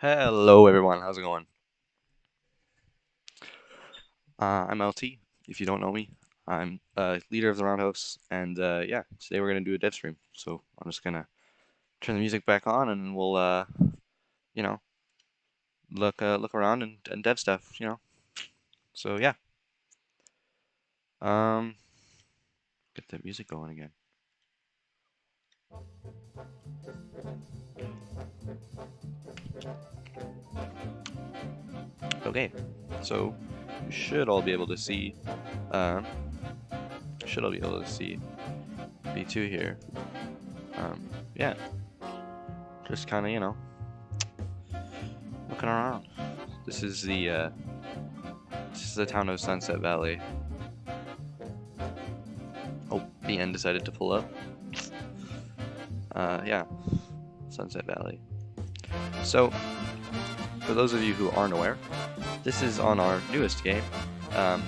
Hello everyone, how's it going? I'm LT, if you don't know me. I'm leader of the Roundhouse, and yeah, today we're gonna do a dev stream. So I'm just gonna turn the music back on, and we'll you know, look around and dev stuff. So yeah, um, get the music going again. Okay, so you should all be able to see, um, should all be able to see V2 here. Um, yeah, just kind of looking around. This is the uh, this is the town of Sunset Valley. Oh, the end decided to pull up. Yeah, Sunset Valley. So, for those of you who aren't aware, this is on our newest game. Um,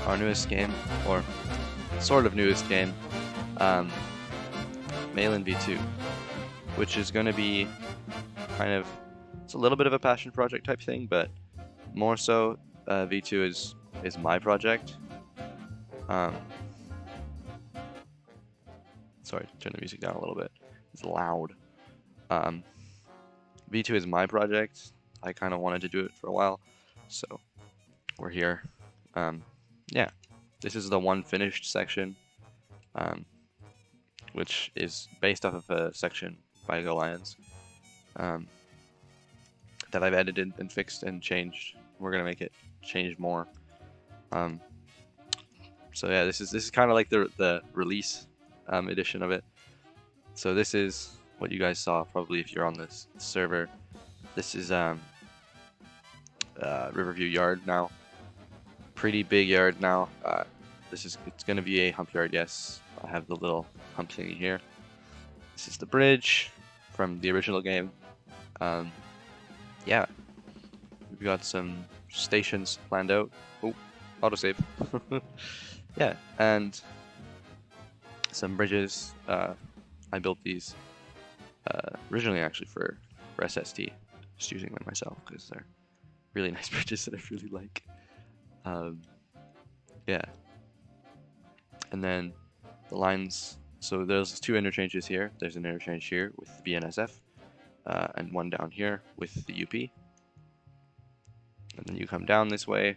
our newest game, or sort of newest game, um, Malin V2, which is going to be kind of, it's a little bit of a passion project type thing, but more so, V2 is my project. Um, sorry, turn the music down a little bit. It's loud. Um, V2 is my project. I kind of wanted to do it for a while, so we're here. Yeah, this is the one finished section, um, which is based off of a section by Go Lions um, that I've edited and fixed and changed. We're gonna make it change more. Um, so yeah, this is kind of like the release edition of it. So this is what you guys saw probably if you're on this server. This is Riverview Yard now. Pretty big yard now. It's gonna be a hump yard, yes. I have the little hump thingy here. This is the bridge from the original game. Yeah, we've got some stations planned out. Oh, autosave. Yeah, and some bridges. I built these originally actually for SST, just using them myself because they're really nice bridges that I really like. Yeah, and then the lines. So there's two interchanges here. There's an interchange here with the BNSF, and one down here with the UP. And then you come down this way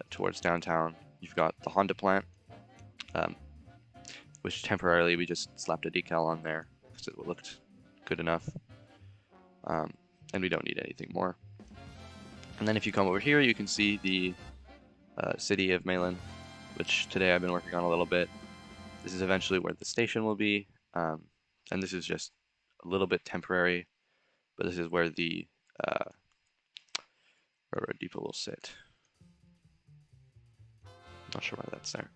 towards downtown. You've got the Honda plant, which temporarily we just slapped a decal on there because it looked good enough. And we don't need anything more. And then if you come over here, you can see the city of Malin, which today I've been working on a little bit. This is eventually where the station will be, and this is just a little bit temporary, but this is where the railroad depot will sit. Not sure why that's there.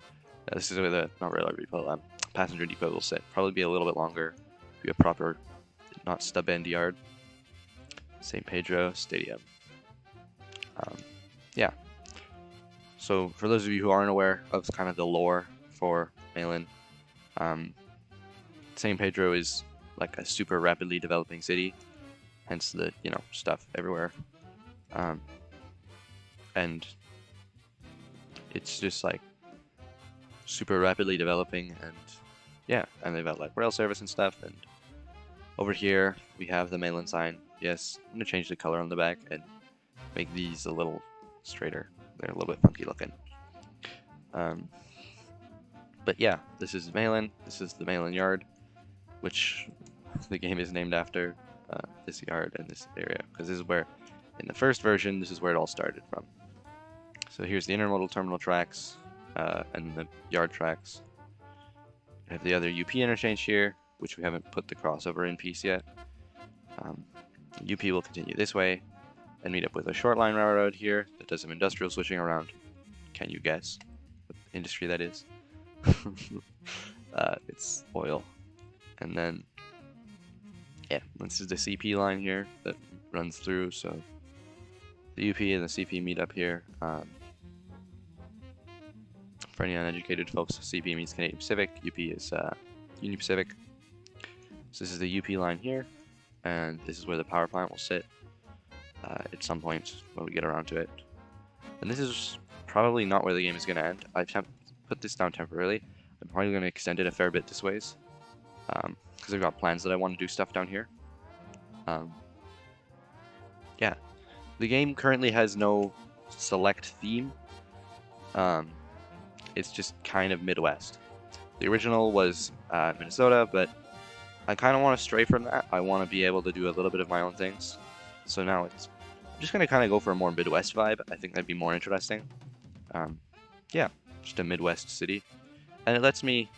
This is where the, not railroad depot, passenger depot will sit. Probably be a little bit longer, be a proper, not stub end yard. St. Pedro Stadium. Yeah. So for those of you who aren't aware of kind of the lore for Malin, St. Pedro is like a super rapidly developing city, hence the stuff everywhere, and it's just like super rapidly developing, and yeah, and they've got like rail service and stuff. And over here we have the Malin sign. Yes, I'm gonna change the color on the back and make these a little straighter. They're a little bit funky looking. But yeah, this is Malin. This is the Malin Yard, which the game is named after this yard and this area, because this is where, in the first version, this is where it all started from. So here's the intermodal terminal tracks and the yard tracks. I have the other UP interchange here, which we haven't put the crossover in piece yet. UP will continue this way and meet up with a short line railroad here that does some industrial switching around. Can you guess what industry that is? It's oil. And then, yeah, this is the CP line here that runs through. So the UP and the CP meet up here. For any uneducated folks, CP means Canadian Pacific, UP is Union Pacific. So this is the UP line here. and this is where the power plant will sit at some point when we get around to it. And this is probably not where the game is going to end. I put this down temporarily. I'm probably going to extend it a fair bit this ways, because I've got plans that I want to do stuff down here. Yeah, the game currently has no select theme. It's just kind of Midwest. The original was Minnesota, but I kind of want to stray from that. I want to be able to do a little bit of my own things. So now I'm just going to kind of go for a more Midwest vibe. I think that'd be more interesting. Yeah, just a Midwest city. And it lets me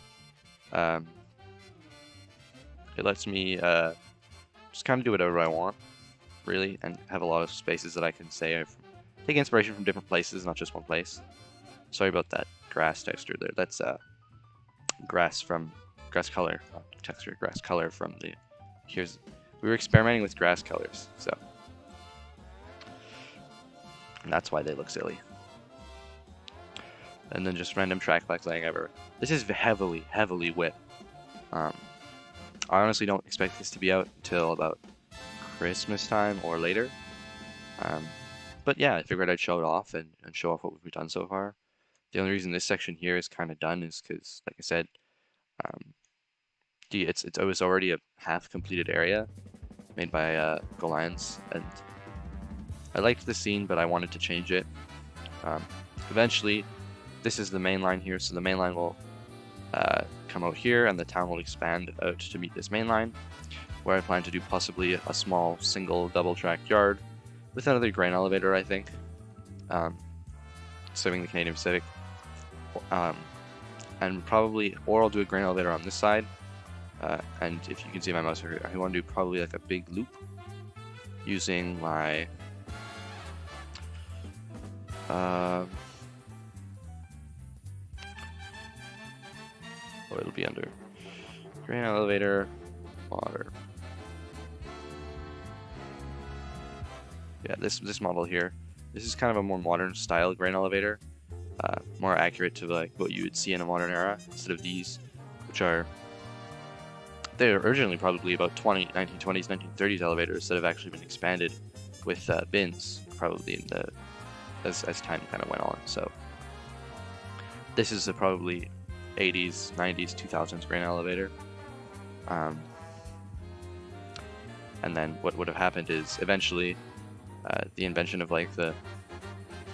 just kind of do whatever I want, really, and have a lot of spaces that I can say I've take inspiration from different places, not just one place. Sorry about that grass texture there. That's grass color, not texture, grass color from the. We were experimenting with grass colors, so and that's why they look silly. And then just random track flags laying everywhere. This is heavily wet. I honestly don't expect this to be out until about Christmas time or later. But yeah, I figured I'd show it off and show off what we've done so far. The only reason this section here is kind of done is because, like I said, it was already a half completed area made by Golians, and I liked the scene, but I wanted to change it. Eventually, this is the main line here, so the main line will come out here, and the town will expand out to meet this main line, where I plan to do possibly a small single double track yard with another grain elevator, I think, serving the Canadian Pacific, and probably, or I'll do a grain elevator on this side, and if you can see my mouse here, I want to do probably like a big loop using my it'll be under grain elevator, water. Yeah, this model here. This is kind of a more modern style grain elevator, more accurate to like what you would see in a modern era instead of these, which are they're originally probably about 1920s, 1930s elevators that have actually been expanded with bins, probably in the as time kind of went on. So this is a probably 80s, 90s, 2000s grain elevator. And then what would have happened is eventually the invention of like the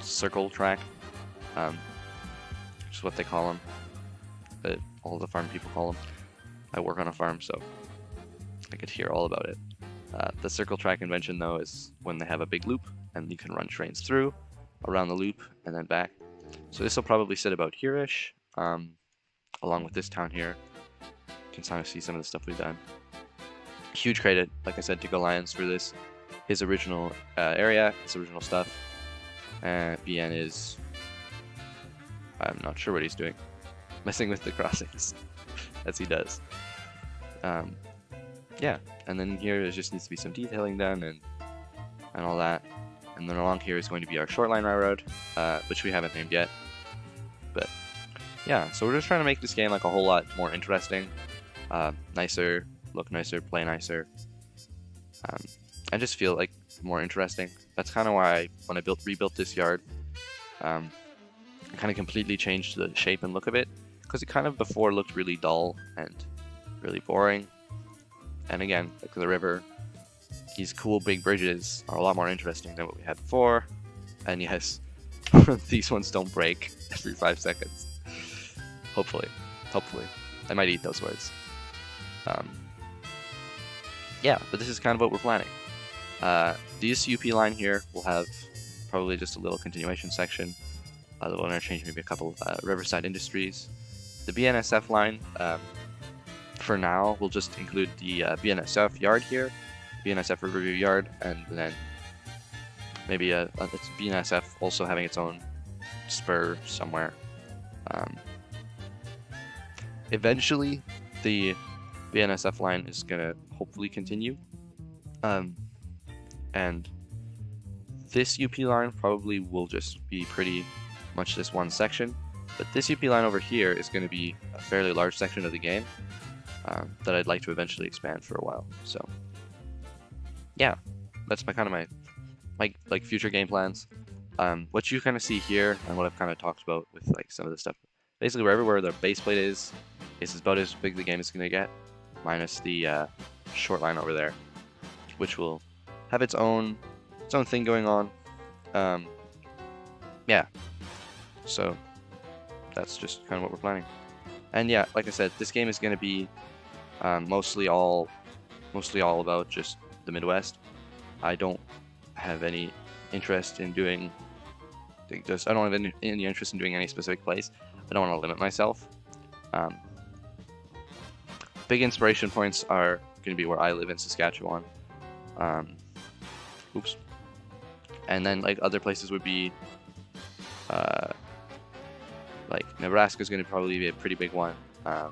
circle track, which is what they call them, that all the farm people call them. I work on a farm, so I could hear all about it. The circle track invention, though, is when they have a big loop and you can run trains through, around the loop, and then back. So this will probably sit about here-ish, along with this town here. You can kind of see some of the stuff we've done. Huge credit, like I said, to Golians for this. His original area, his original stuff. BN is... I'm not sure what he's doing. Messing with the crossings, as he does. Yeah, and then here there just needs to be some detailing done and all that. And then along here is going to be our short line railroad, which we haven't named yet. But yeah, so we're just trying to make this game like a whole lot more interesting, nicer, look nicer, play nicer, and just feel like more interesting. That's kind of why when I rebuilt this yard, I kind of completely changed the shape and look of it, because it kind of before looked really dull and really boring. And again, like the river, these cool big bridges are a lot more interesting than what we had before. And yes, these ones don't break every 5 seconds. Hopefully. I might eat those words. Yeah, but this is kind of what we're planning. This UP line here will have probably just a little continuation section. That will interchange maybe a couple Riverside Industries. The BNSF line, for now, we'll just include the BNSF yard here, BNSF Riverview yard, and then maybe it's BNSF also having its own spur somewhere. Eventually, the BNSF line is gonna hopefully continue, and this UP line probably will just be pretty much this one section, but this UP line over here is going to be a fairly large section of the game that I'd like to eventually expand for a while. So yeah, that's my kind of my like future game plans. What you kind of see here and what I've kind of talked about with like some of the stuff, basically where the base plate is about as big the game is gonna get, minus the short line over there, which will have its own thing going on. Yeah, so that's just kind of what we're planning. And yeah, like I said, this game is gonna be mostly all about just the Midwest. I don't have any interest in doing I don't have any interest in doing any specific place. I don't want to limit myself. Big inspiration points are going to be where I live in Saskatchewan. Oops. And then like other places would be like Nebraska is going to probably be a pretty big one. I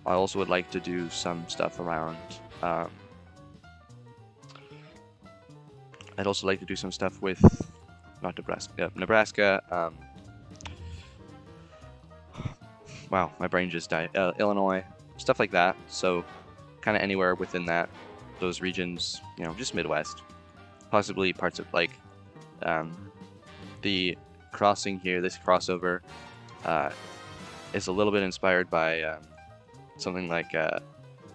also would like to do some stuff around. I'd also like to do some stuff with, not Nebraska. Yeah, Nebraska. Wow, my brain just died. Illinois, stuff like that. So, kind of anywhere within those regions. You know, just Midwest. Possibly parts of like the crossing here. This crossover is a little bit inspired by something like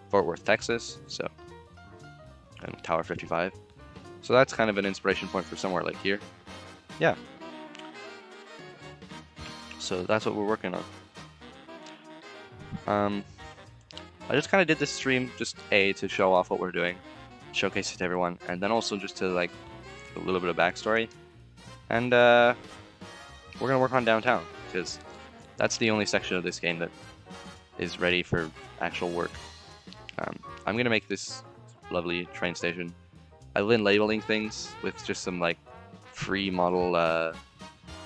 Fort Worth, Texas. So, and Tower 55. So that's kind of an inspiration point for somewhere like here. Yeah. So that's what we're working on. I just kind of did this stream just to show off what we're doing, showcase it to everyone, and then also just to like a little bit of backstory. And we're gonna work on downtown because that's the only section of this game that is ready for actual work. I'm gonna make this lovely train station. I've been labeling things with just some like free model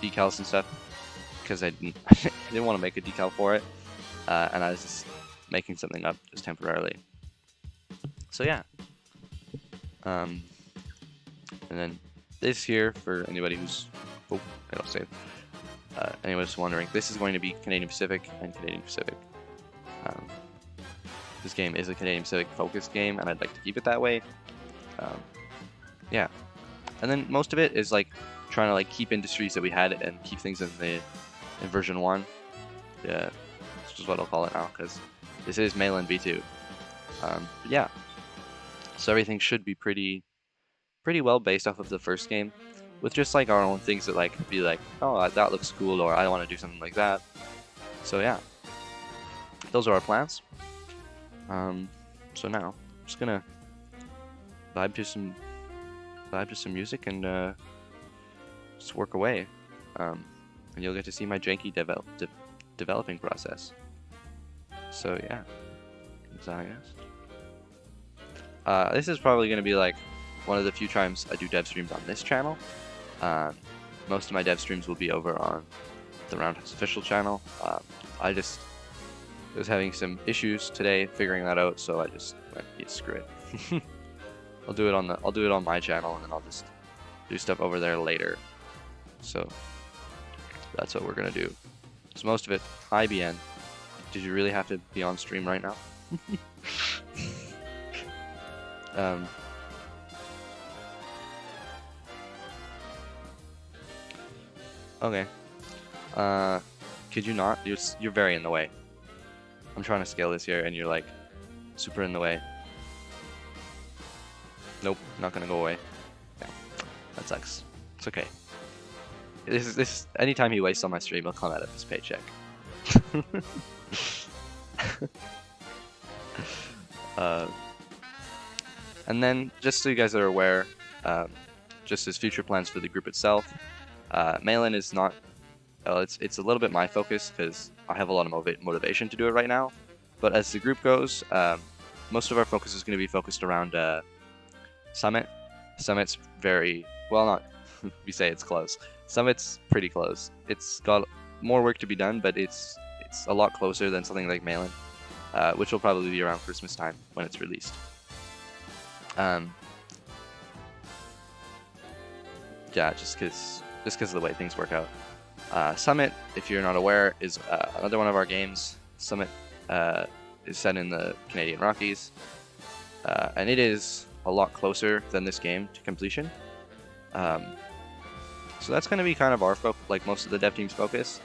decals and stuff because I didn't want to make a decal for it, and I was just making something up just temporarily. So yeah. And then this here for anybody who's I don't say it. Anyone's wondering, this is going to be Canadian Pacific and Canadian Pacific. This game is a Canadian Pacific focused game, and I'd like to keep it that way. Yeah, and then most of it is like trying to like keep industries that we had and keep things in version 1. Yeah, which is what I'll call it now because this is mainland V2. Yeah, so everything should be pretty well based off of the first game, with just like our own things that like be like, oh, that looks cool, or I want to do something like that. So yeah, those are our plans. So now I'm just gonna vibe to some music and just work away, and you'll get to see my janky developing process. So yeah, that's how I guess. This is probably gonna be like one of the few times I do dev streams on this channel. Most of my dev streams will be over on the Roundhouse official channel. I just was having some issues today figuring that out, so I just went, yeah, screw it. I'll do it on my channel, and then I'll just do stuff over there later. So that's what we're gonna do. So most of it, IBN. Did you really have to be on stream right now? Okay. Could you not? You're very in the way. I'm trying to scale this here, and you're like super in the way. Nope, not gonna go away. Yeah, that sucks. It's okay. This anytime he wastes on my stream, he'll come out of his paycheck. And then, just so you guys are aware, just as future plans for the group itself, Malin is not. It's a little bit my focus because I have a lot of motivation to do it right now. But as the group goes, most of our focus is going to be focused around Summit. Summit's very well, not we say it's close. Summit's pretty close. It's got more work to be done, but it's a lot closer than something like Malin, which will probably be around Christmas time when it's released. Yeah, just because of the way things work out. Summit, if you're not aware, is another one of our games. Summit is set in the Canadian Rockies. and it is a lot closer than this game to completion. So that's going to be kind of our like most of the dev team's focus.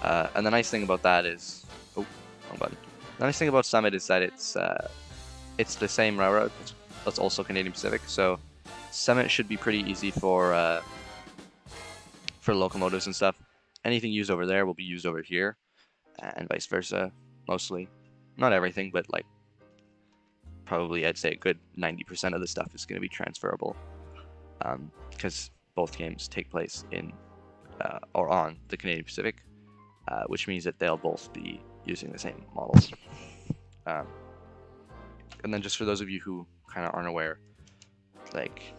And the nice thing about that is, oh, wrong button. The nice thing about Summit is that it's the same railroad. That's also Canadian Pacific. So Summit should be pretty easy for locomotives and stuff. Anything used over there will be used over here, and vice versa, mostly. Not everything, but like probably I'd say a good 90% of the stuff is going to be transferable, because both games take place in or on the Canadian Pacific, which means that they'll both be using the same models. And then just for those of you who kind of aren't aware, like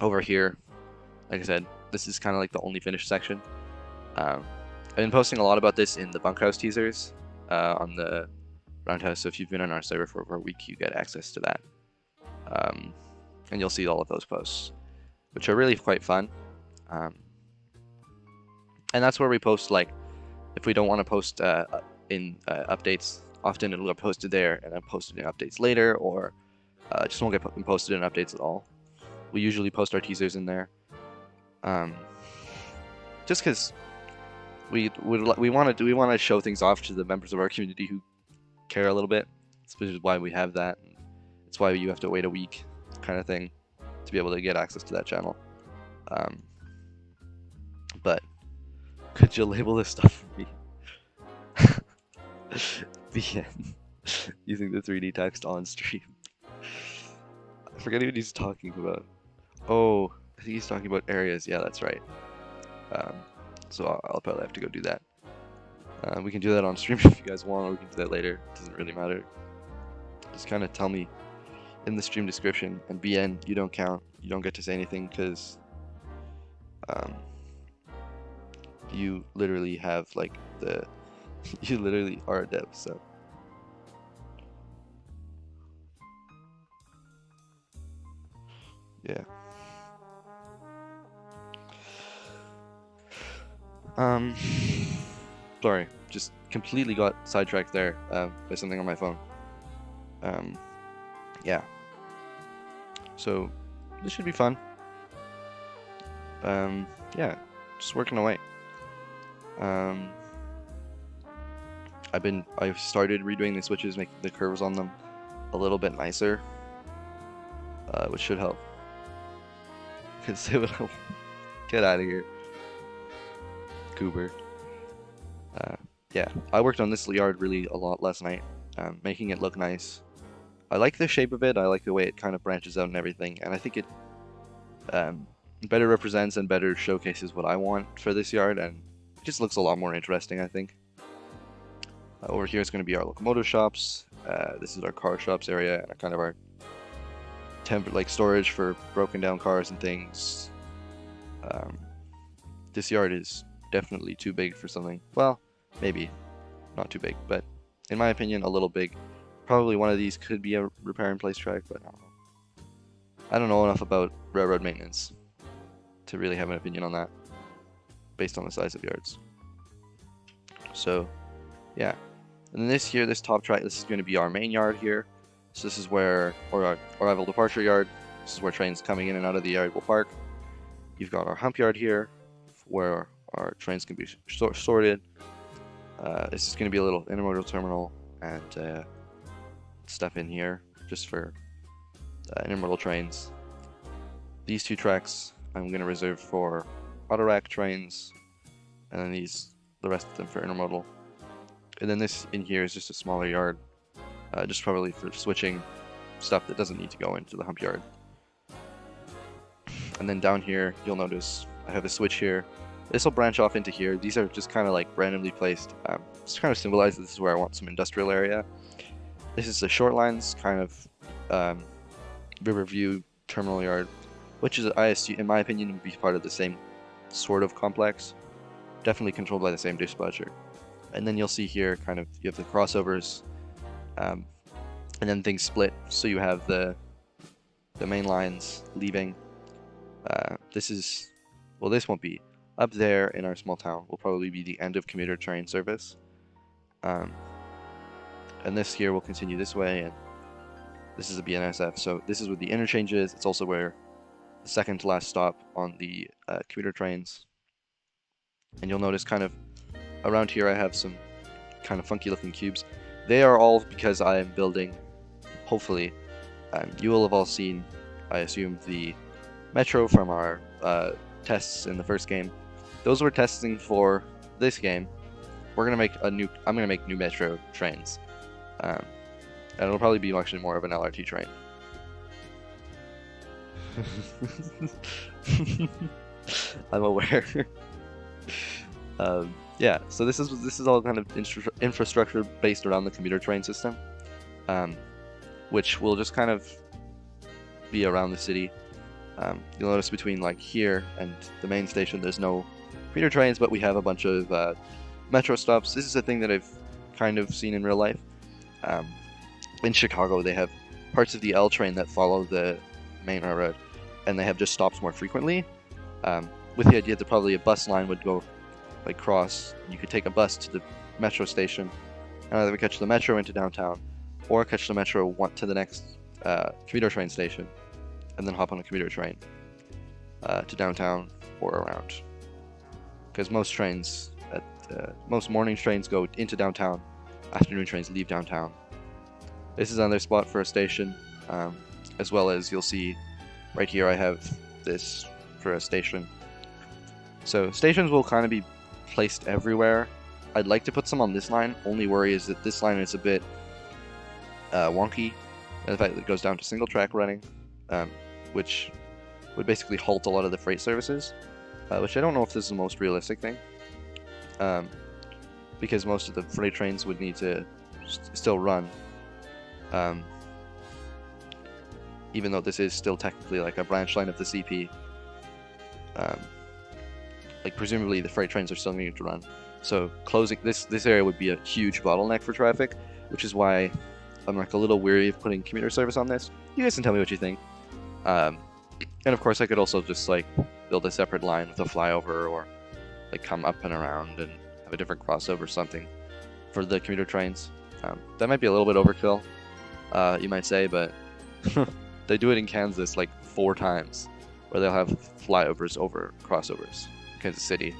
over here, like I said, this is kind of like the only finished section. I've been posting a lot about this in the bunkhouse teasers on the Roundhouse, so if you've been on our server for over a week, you get access to that. And you'll see all of those posts, which are really quite fun. And that's where we post, like, if we don't want to post in updates, often it'll get posted there and then posted in updates later, or just won't get posted in updates at all. We usually post our teasers in there, just because we want to show things off to the members of our community who care a little bit. Which is why we have that. It's why you have to wait a week, kind of thing, to be able to get access to that channel. But could you label this stuff for me? The end. Using the 3D text on stream. I forget what he's talking about. Oh, I think he's talking about areas. Yeah, that's right. So I'll probably have to go do that. We can do that on stream if you guys want, or we can do that later. It doesn't really matter. Just kind of tell me in the stream description, and BN, you don't count. You don't get to say anything because you literally have like you literally are a dev, so. Yeah. Sorry, just completely got sidetracked there by something on my phone. Yeah. So this should be fun. Yeah, just working away. I've started redoing the switches, making the curves on them a little bit nicer, which should help. Cause it would get out of here, Cooper. Yeah, I worked on this yard really a lot last night, making it look nice. I like the shape of it. I like the way it kind of branches out and everything, and I think it better represents and better showcases what I want for this yard, and it just looks a lot more interesting, I think. Over here is going to be our locomotive shops. This is our car shops area, and kind of our like storage for broken down cars and things. This yard is definitely too big for something. Well, maybe not too big, but in my opinion, a little big. Probably one of these could be a repair and place track, but I don't know. I don't know enough about railroad maintenance to really have an opinion on that based on the size of yards. So, yeah. And then this here, this top track, this is going to be our main yard here. So this is where, or our arrival departure yard. This is where trains coming in and out of the yard will park. You've got our hump yard here, where our trains can be sorted. This is going to be a little intermodal terminal and stuff in here just for intermodal trains. These two tracks I'm going to reserve for auto rack trains, and then the rest of them for intermodal. And then this in here is just a smaller yard, just probably for switching stuff that doesn't need to go into the hump yard. And then down here, you'll notice I have a switch here. This will branch off into here. These are just kind of like randomly placed. Just kind of symbolize this is where I want some industrial area. This is the short lines, kind of Riverview terminal yard, which is, I assume, in my opinion, would be part of the same sort of complex. Definitely controlled by the same dispatcher. And then you'll see here, kind of, you have the crossovers, and then things split. So you have the main lines leaving. This won't be. Up there in our small town will probably be the end of commuter train service. And this here will continue this way, and This is a BNSF, so this is where the interchange is. It's also where the second to last stop on the commuter trains. And you'll notice kind of around here I have some kind of funky looking cubes. They are all because I am building, hopefully, you will have all seen, I assume, the metro from our tests in the first game. Those were testing for this game. We're gonna make I'm gonna make new metro trains. And it'll probably be actually more of an LRT train. I'm aware. Yeah, so this is all kind of infrastructure based around the commuter train system, which will just kind of be around the city. You'll notice between like here and the main station, there's no commuter trains, but we have a bunch of metro stops. This is a thing that I've kind of seen in real life. In Chicago, they have parts of the L train that follow the main railroad, and they have just stops more frequently, with the idea that probably a bus line would go like cross. You could take a bus to the metro station and either catch the metro into downtown or catch the metro to the next commuter train station and then hop on a commuter train to downtown or around, because most morning trains go into downtown, afternoon trains leave downtown. This is another spot for a station, as well as you'll see right here I have this for a station. So stations will kind of be placed everywhere. I'd like to put some on this line. Only worry is that this line is a bit wonky, and the fact that it goes down to single track running, which would basically halt a lot of the freight services, which I don't know if this is the most realistic thing, because most of the freight trains would need to still run, even though this is still technically like a branch line of the CP. Like presumably the freight trains are still needing to run, so closing this area would be a huge bottleneck for traffic, which is why I'm like a little weary of putting commuter service on this. You guys can tell me what you think. And of course I could also just like build a separate line with a flyover, or like come up and around and have a different crossover or something for the commuter trains. That might be a little bit overkill, you might say, but they do it in Kansas like 4 times, where they'll have flyovers over crossovers. Kansas City,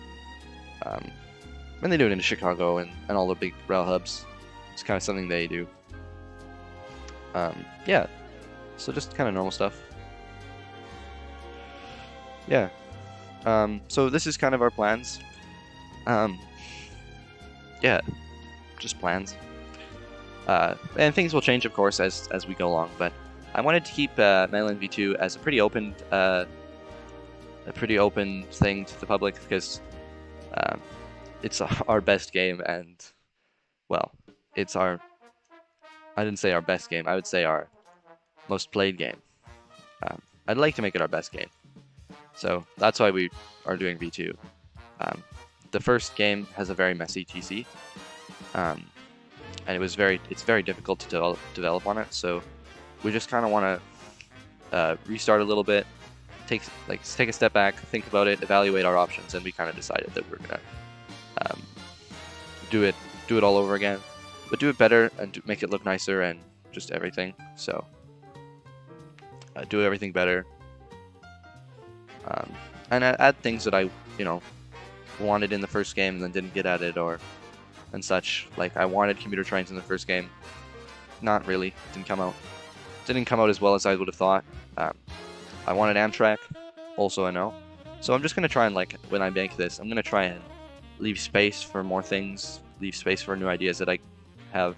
and they do it in Chicago and all the big rail hubs. It's kind of something they do. Yeah, so just kind of normal stuff. Yeah, so this is kind of our plans. Yeah, just plans. And things will change, of course, as we go along. But I wanted to keep Mainland V2 as a pretty open thing to the public, because it's our best game, and well, it's I didn't say our best game, I would say our most played game. I'd like to make it our best game, so that's why we are doing V2. The first game has a very messy TC, and it's very difficult to develop on it, so we just kind of want to restart a little bit, take a step back, think about it, evaluate our options, and we kind of decided that we're gonna do it all over again, but do it better and make it look nicer and just everything. So do everything better, and add things that I wanted in the first game and then didn't get added and such. Like I wanted commuter trains in the first game, not really, didn't come out as well as I would have thought. I wanted Amtrak, also a no. So I'm just going to try and, like, when I make this, I'm going to try and leave space for more things, leave space for new ideas that I have.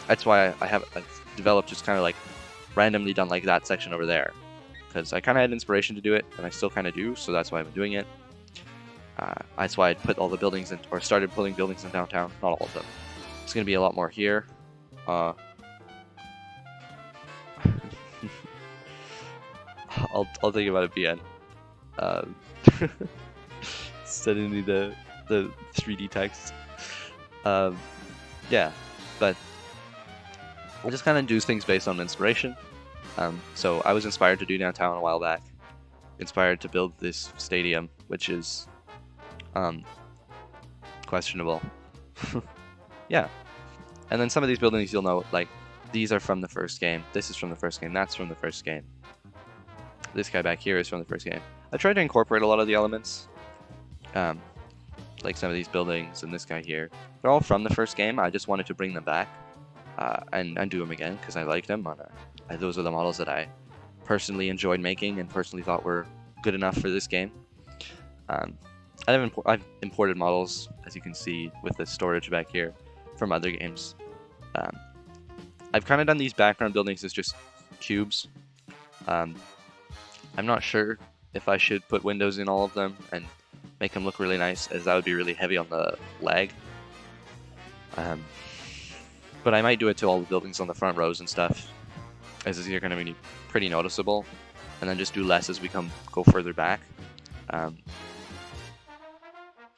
That's why I've developed just kind of like randomly done like that section over there, because I kind of had inspiration to do it, and I still kind of do, so that's why I'm doing it. That's why I put all the buildings in, or started putting buildings in downtown, not all of them. It's going to be a lot more here. I'll think about it again. Suddenly the 3D text. Yeah, but I just kind of do things based on inspiration. So I was inspired to do downtown a while back. Inspired to build this stadium, which is questionable. Yeah, and then some of these buildings you'll know, like these are from the first game. This is from the first game. That's from the first game. This guy back here is from the first game. I tried to incorporate a lot of the elements, like some of these buildings and this guy here. They're all from the first game. I just wanted to bring them back and do them again because I liked them. Those are the models that I personally enjoyed making and personally thought were good enough for this game. I've imported models, as you can see with the storage back here, from other games. I've kind of done these background buildings as just cubes. I'm not sure if I should put windows in all of them and make them look really nice, as that would be really heavy on the lag. But I might do it to all the buildings on the front rows and stuff, as they're going to be pretty noticeable, and then just do less as we go further back.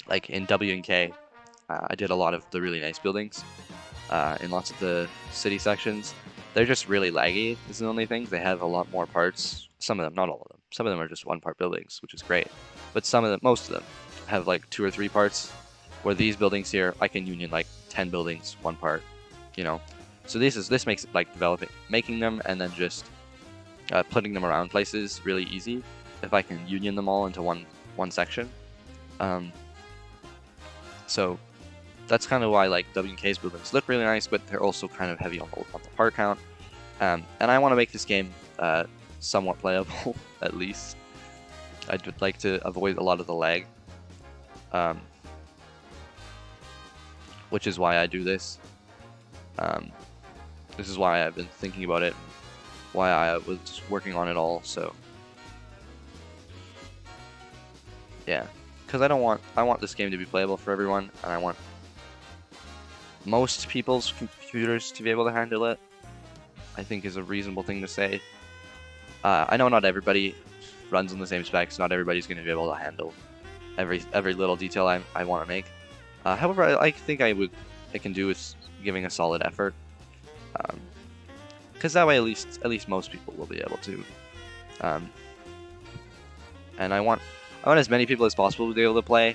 Like in W and K, I did a lot of the really nice buildings in lots of the city sections. They're just really laggy, is the only thing. They have a lot more parts. Some of them, not all of them. Some of them are just one-part buildings, which is great. But most of them, have like 2 or 3 parts. Where these buildings here, I can union like 10 buildings, 1 part, you know. So this makes it like making them and then just putting them around places really easy if I can union them all into one section. So that's kind of why like W&K's buildings look really nice, but they're also kind of heavy on the part count. And I want to make this game somewhat playable, at least. I'd like to avoid a lot of the lag, which is why I do this. This is why I've been thinking about it, why I was working on it all. So yeah, because I want this game to be playable for everyone, and I want most people's computers to be able to handle it. I think is a reasonable thing to say. I know not everybody runs on the same specs. Not everybody's going to be able to handle every little detail I want to make. However, I think I can do with giving a solid effort, because that way at least most people will be able to. And I want as many people as possible to be able to play,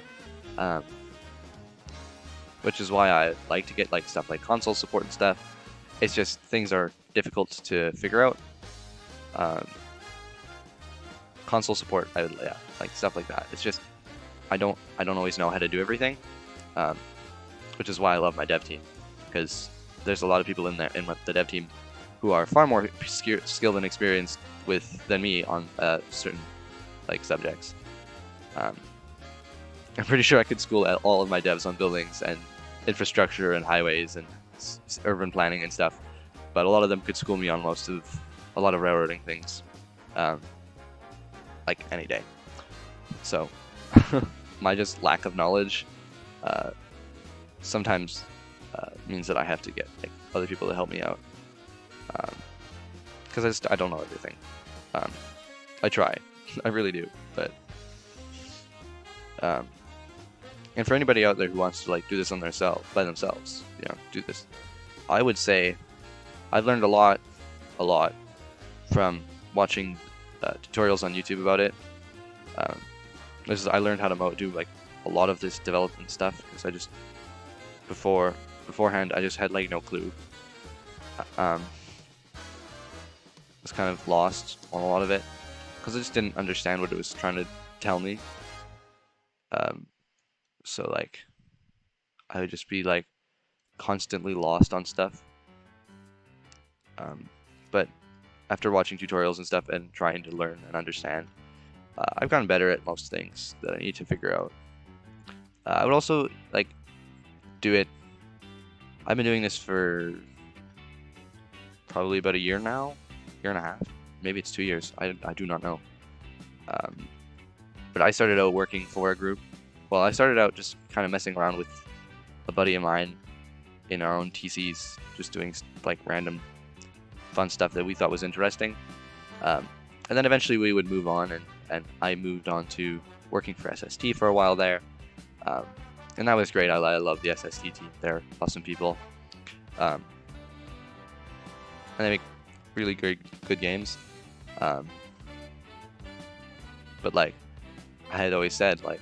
which is why I like to get like stuff like console support and stuff. It's just things are difficult to figure out. Console support, yeah, like stuff like that. It's just I don't always know how to do everything, which is why I love my dev team, because there's a lot of people in the dev team who are far more skilled and experienced than me on certain like subjects. I'm pretty sure I could school all of my devs on buildings and infrastructure and highways and urban planning and stuff, but a lot of them could school me on a lot of railroading things, like any day. So my just lack of knowledge sometimes means that I have to get like other people to help me out, because I don't know everything. I try, I really do, but and for anybody out there who wants to like do this by themselves, you know, do this, I would say I've learned a lot from watching tutorials on YouTube about it. I learned how to do like a lot of this development stuff because I just beforehand I just had like no clue. I was kind of lost on a lot of it because I just didn't understand what it was trying to tell me. So like I would just be like constantly lost on stuff. But after watching tutorials and stuff and trying to learn and understand, I've gotten better at most things that I need to figure out. I would also like do it. I've been doing this for probably about a year now, year and a half. Maybe it's 2 years. I do not know. But I started out working for a group. Well, I started out just kind of messing around with a buddy of mine in our own TCs, just doing like random fun stuff that we thought was interesting. And then eventually we would move on, and I moved on to working for SST for a while there. And that was great. I love the SST team. They're awesome people. And they make really good games. But like I had always said, like,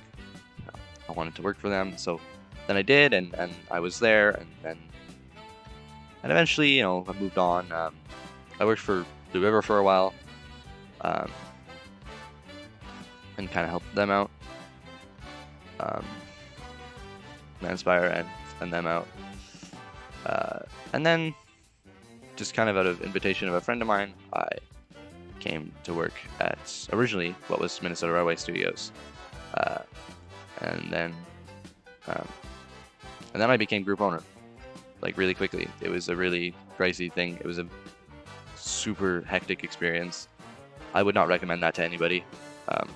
you know, I wanted to work for them. So then I did, and I was there, and then And eventually, you know, I moved on. I worked for the river for a while, and kind of helped them out, Manspire and them out. And then, just kind of out of invitation of a friend of mine, I came to work at originally what was Minnesota Railway Studios, and then I became group owner, like really quickly. It was a really crazy thing. It was a super hectic experience. I would not recommend that to anybody. That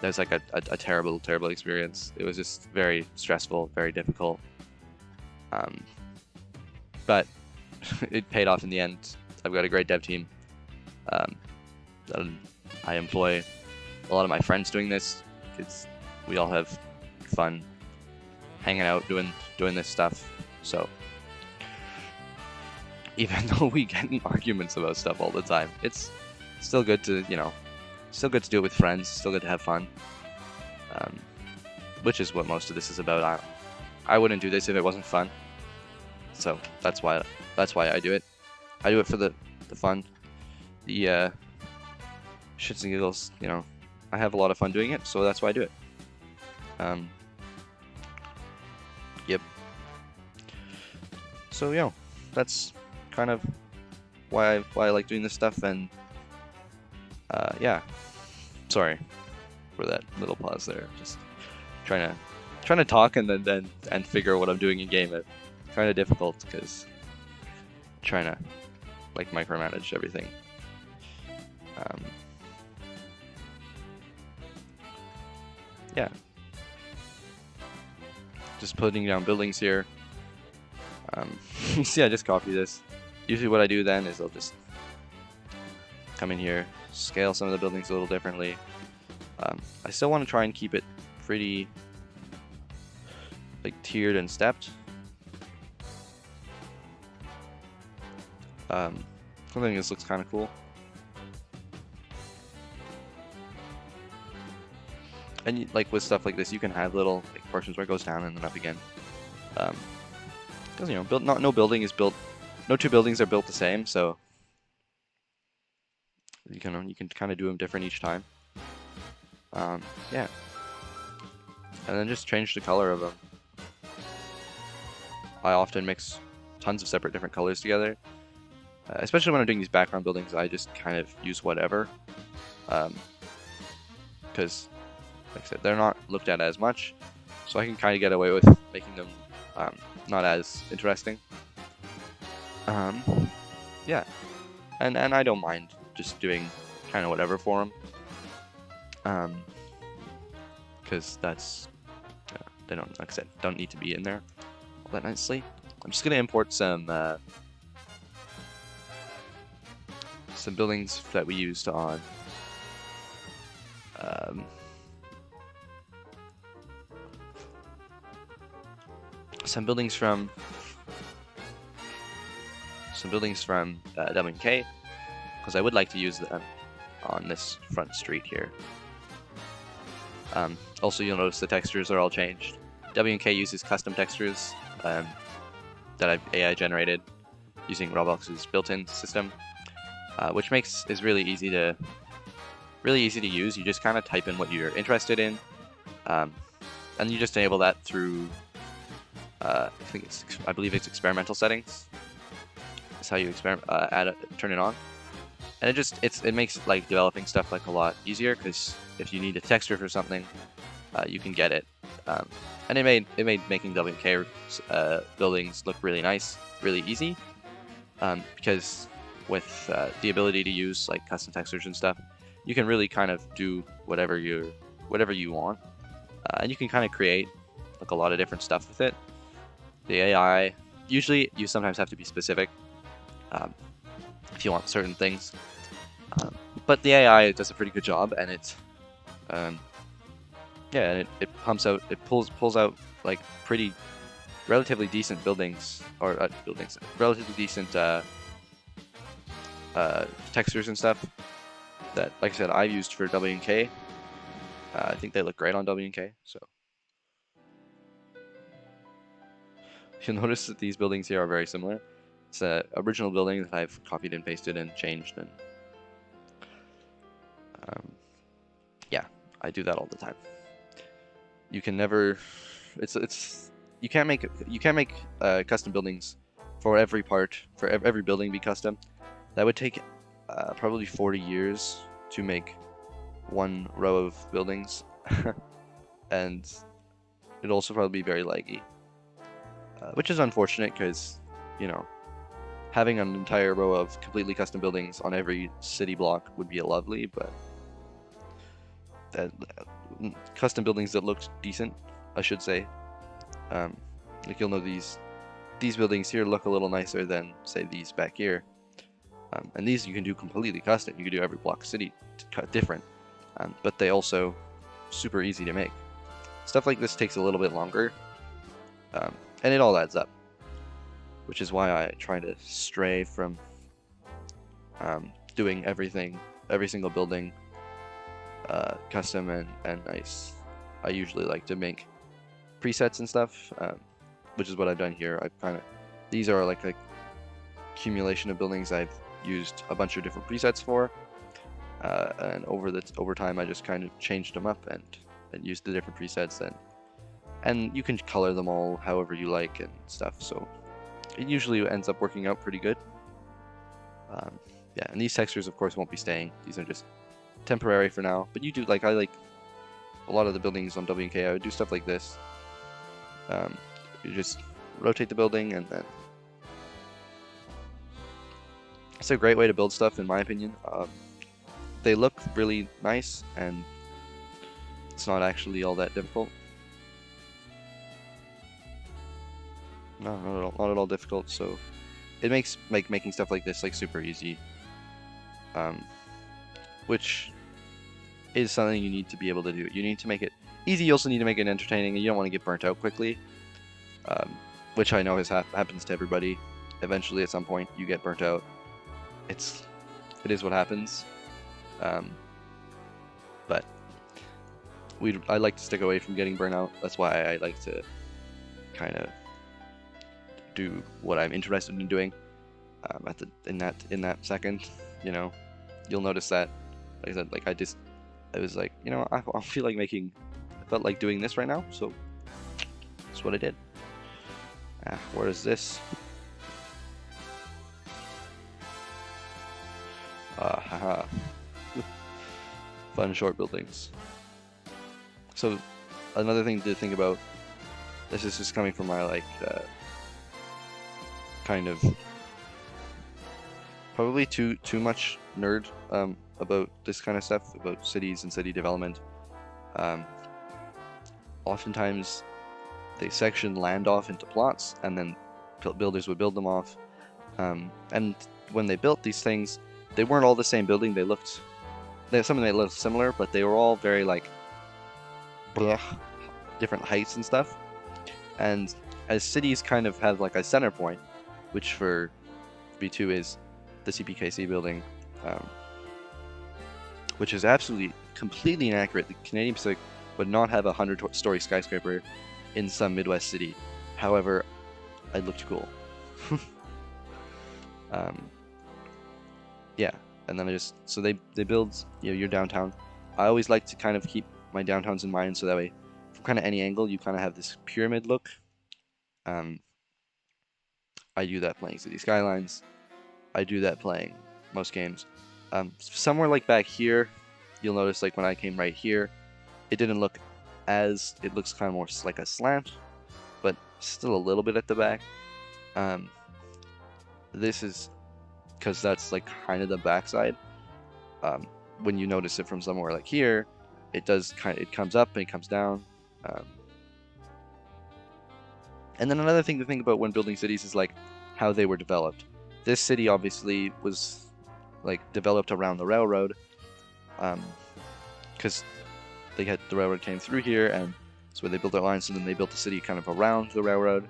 was like a terrible, terrible experience. It was just very stressful, very difficult. But it paid off in the end. I've got a great dev team. I employ a lot of my friends doing this because we all have fun hanging out doing this stuff. So even though we get in arguments about stuff all the time, it's still good to, you know, still good to do it with friends, still good to have fun, which is what most of this is about. I wouldn't do this if it wasn't fun, so that's why I do it. I do it for the fun, the shits and giggles. You know, I have a lot of fun doing it, so that's why I do it. Yep. So you know, that's kind of why I like doing this stuff, and yeah. Sorry for that little pause there. Just trying to talk and then figure out what I'm doing in game. It's kind of difficult because trying to like micromanage everything. Yeah. Just putting down buildings here. See, I just copy this. Usually what I do then is I'll just come in here, scale some of the buildings a little differently. I still want to try and keep it pretty like tiered and stepped. Something this looks kind of cool. And like with stuff like this, you can have little like portions where it goes down and then up again. Because you know, no building is built, no two buildings are built the same, so you can kind of do them different each time. Yeah. And then just change the color of them. I often mix tons of separate different colors together. Especially when I'm doing these background buildings, I just kind of use whatever. Because, like I said, they're not looked at as much. So I can kind of get away with making them not as interesting. Yeah. And I don't mind just doing kind of whatever for them. Because that's, they don't, like I said, don't need to be in there all that nicely. I'm just gonna import some buildings that we used on some buildings from WK, because I would like to use them on this front street here. Also, you'll notice the textures are all changed. WK uses custom textures that I've AI generated using Roblox's built-in system, which is really easy to use. You just kind of type in what you're interested in, and you just enable that through I believe it's experimental settings. That's how you turn it on, and it makes like developing stuff like a lot easier, because if you need a texture for something, you can get it. And it made making WK buildings look really nice, really easy, because with the ability to use like custom textures and stuff, you can really kind of do whatever you want, and you can kind of create like a lot of different stuff with it. The AI, usually you sometimes have to be specific if you want certain things, but the AI does a pretty good job, and it pulls out like pretty relatively decent buildings, or relatively decent textures and stuff that, like I said, I've used for WK. I think they look great on WK, so you'll notice that these buildings here are very similar. It's a original building that I've copied and pasted and changed, and yeah, I do that all the time. You can never, you can't make custom buildings for every part, for every building be custom. That would take probably 40 years to make one row of buildings, and it'd also probably be very laggy, which is unfortunate because, you know, having an entire row of completely custom buildings on every city block would be lovely, but custom buildings that looked decent, I should say. Like, you'll know these buildings here look a little nicer than, say, these back here. And these you can do completely custom. You can do every block city different, but they also super easy to make. Stuff like this takes a little bit longer, and it all adds up, which is why I try to stray from doing everything, every single building custom and nice. I usually like to make presets and stuff, which is what I've done here. These are like a accumulation of buildings I've used a bunch of different presets for, and over time I just kind of changed them up and used the different presets, and you can color them all however you like and stuff, so it usually ends up working out pretty good. Yeah, and these textures of course won't be staying. These are just temporary for now, but I like a lot of the buildings on WK. I would do stuff like this. You just rotate the building, and then it's a great way to build stuff, in my opinion. They look really nice, and it's not actually all that difficult. No, not at all difficult. So it makes making stuff like this like super easy, which is something you need to be able to do. You need to make it easy. You also need to make it entertaining, and you don't want to get burnt out quickly, which I know happens to everybody. Eventually, at some point, you get burnt out. It is what happens, but I like to stick away from getting burnt out. That's why I like to kind of do what I'm interested in doing in that second. You know, you'll notice that, like I said, like I was like, you know, I feel like I felt like doing this right now, so that's what I did. Where is this? Haha. Fun short buildings. So another thing to think about, this is just coming from my like kind of probably too much nerd about this kind of stuff, about cities and city development. Oftentimes they section land off into plots, and then builders would build them off, and when they built these things, they weren't all the same building. Some of them looked similar, but they were all very like different heights and stuff. And as cities kind of have like a center point, which for V2 is the CPKC building, which is absolutely completely inaccurate. The Canadian Pacific would not have a 100-story skyscraper in some Midwest city. However, it looked cool. Yeah, and then so they build, you know, your downtown. I always like to kind of keep my downtowns in mind, so that way from kind of any angle you kind of have this pyramid look. I do that playing City Skylines. I do that playing most games. Somewhere like back here, you'll notice like when I came right here, it didn't look it looks kind of more like a slant, but still a little bit at the back. This is because that's like kind of the backside. When you notice it from somewhere like here, it comes up and it comes down. And then another thing to think about when building cities is like how they were developed. This city obviously was like developed around the railroad, because the railroad came through here, and so they built their lines, and then they built the city kind of around the railroad.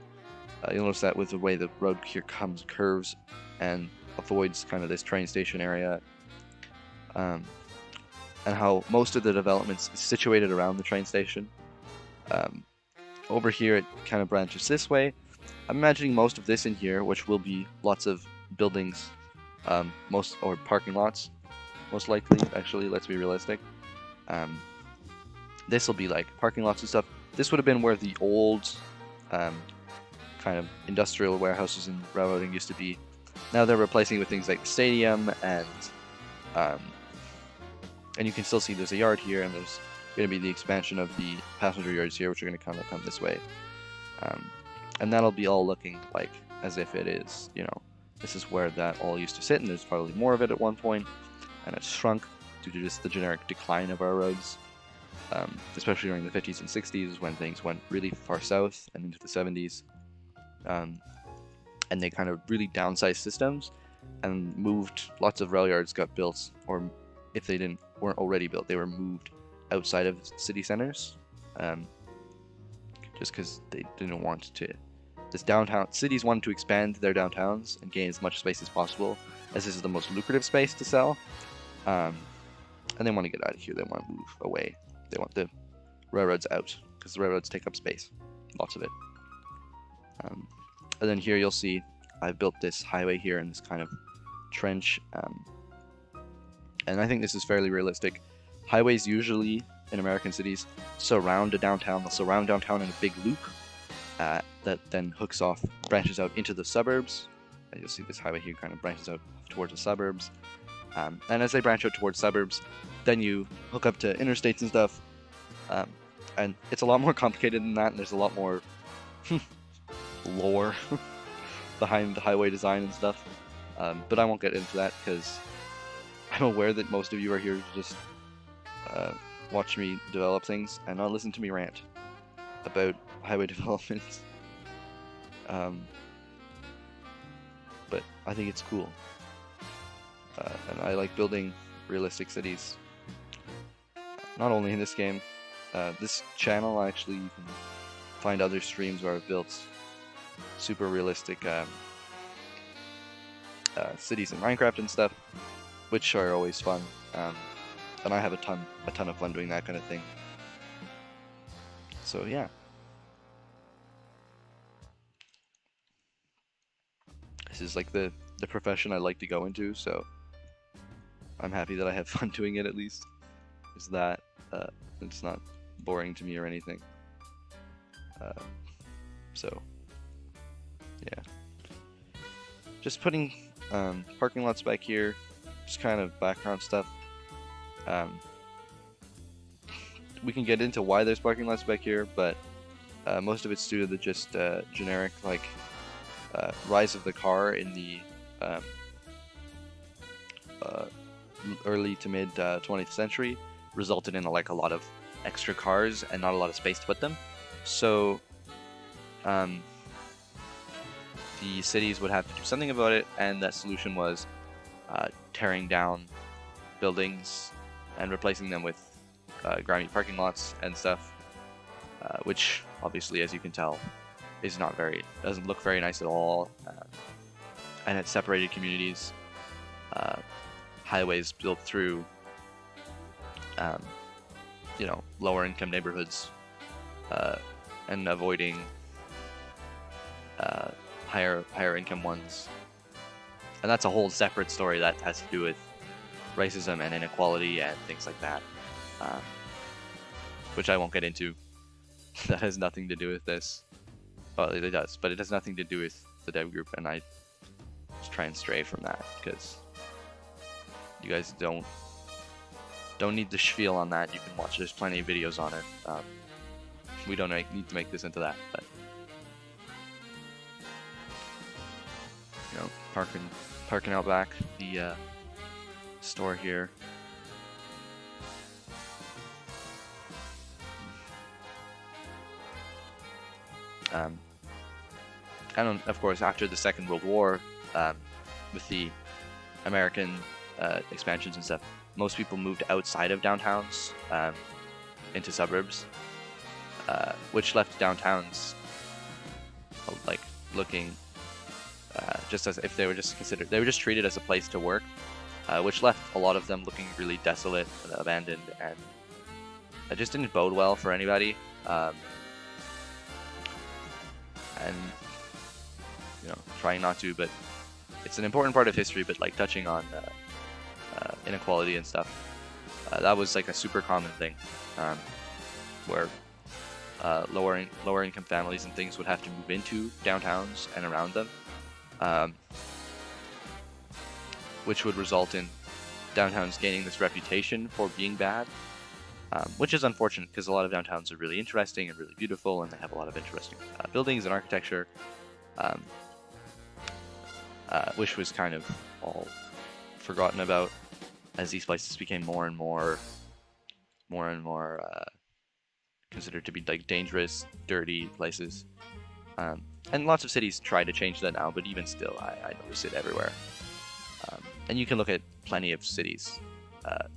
You'll notice that with the way the road here curves and avoids kind of this train station area, and how most of the developments is situated around the train station. Over here it kind of branches this way, I'm imagining most of this in here, which will be lots of buildings, or parking lots, most likely. Actually, let's be realistic. This will be like parking lots and stuff. This would have been where the old kind of industrial warehouses and railroading used to be. Now they're replacing it with things like the stadium, and you can still see there's a yard here, and there's going to be the expansion of the passenger yards here, which are going to kind of come this way. And that'll be all looking like as if it is, this is where that all used to sit, and there's probably more of it at one point, and it's shrunk due to just the generic decline of our roads, especially during the 50s and 60s when things went really far south and into the 70s. And they kind of really downsized systems and moved, lots of rail yards got built, or if they weren't already built, they were moved outside of city centers, just because they didn't want to. Cities wanted to expand their downtowns and gain as much space as possible, as this is the most lucrative space to sell, and they want to get out of here. They want to move away. They want the railroads out, because the railroads take up space, lots of it. And then here you'll see I've built this highway here in this kind of trench, and I think this is fairly realistic. Highways usually in American cities surround a downtown. They'll surround downtown in a big loop that then branches out into the suburbs. You'll see this highway here kind of branches out towards the suburbs. And as they branch out towards suburbs, then you hook up to interstates and stuff. And it's a lot more complicated than that, and there's a lot more lore behind the highway design and stuff. But I won't get into that because I'm aware that most of you are here to just watch me develop things and not listen to me rant about highway development. But I think it's cool. And I like building realistic cities. Not only in this game. This channel, actually, you can find other streams where I've built super realistic cities in Minecraft and stuff, which are always fun. And I have a ton of fun doing that kind of thing. So yeah. This is like the profession I like to go into, so I'm happy that I have fun doing it at least. Is that it's not boring to me or anything. So yeah. Just putting parking lots back here, just kind of background stuff. We can get into why there's parking lots back here, but most of it's due to the just generic rise of the car in the early to mid 20th century, resulted in a lot of extra cars and not a lot of space to put them. So the cities would have to do something about it, and that solution was tearing down buildings and replacing them with grimy parking lots and stuff, which obviously, as you can tell, is doesn't look very nice at all, and it separated communities. Highways built through lower income neighborhoods, and avoiding higher income ones. And that's a whole separate story that has to do with racism and inequality and things like that, which I won't get into. That has nothing to do with this. Well, it does, but it has nothing to do with the dev group, and I just try and stray from that because you guys don't need the spiel on that. You can watch. There's plenty of videos on it. We don't need to make this into that, but parking out back the store here. And of course, after the Second World War, with the American expansions and stuff, most people moved outside of downtowns into suburbs, which left downtowns looking just as if they were just treated as a place to work, which left a lot of them looking really desolate and abandoned, and it just didn't bode well for anybody. And trying not to, but it's an important part of history. But like touching on inequality and stuff, that was like a super common thing, where lower income families and things would have to move into downtowns and around them, which would result in downtowns gaining this reputation for being bad, which is unfortunate because a lot of downtowns are really interesting and really beautiful, and they have a lot of interesting buildings and architecture, which was kind of all forgotten about as these places became more and more considered to be like dangerous, dirty places. And lots of cities try to change that now, but even still, I notice it everywhere. And you can look at plenty of cities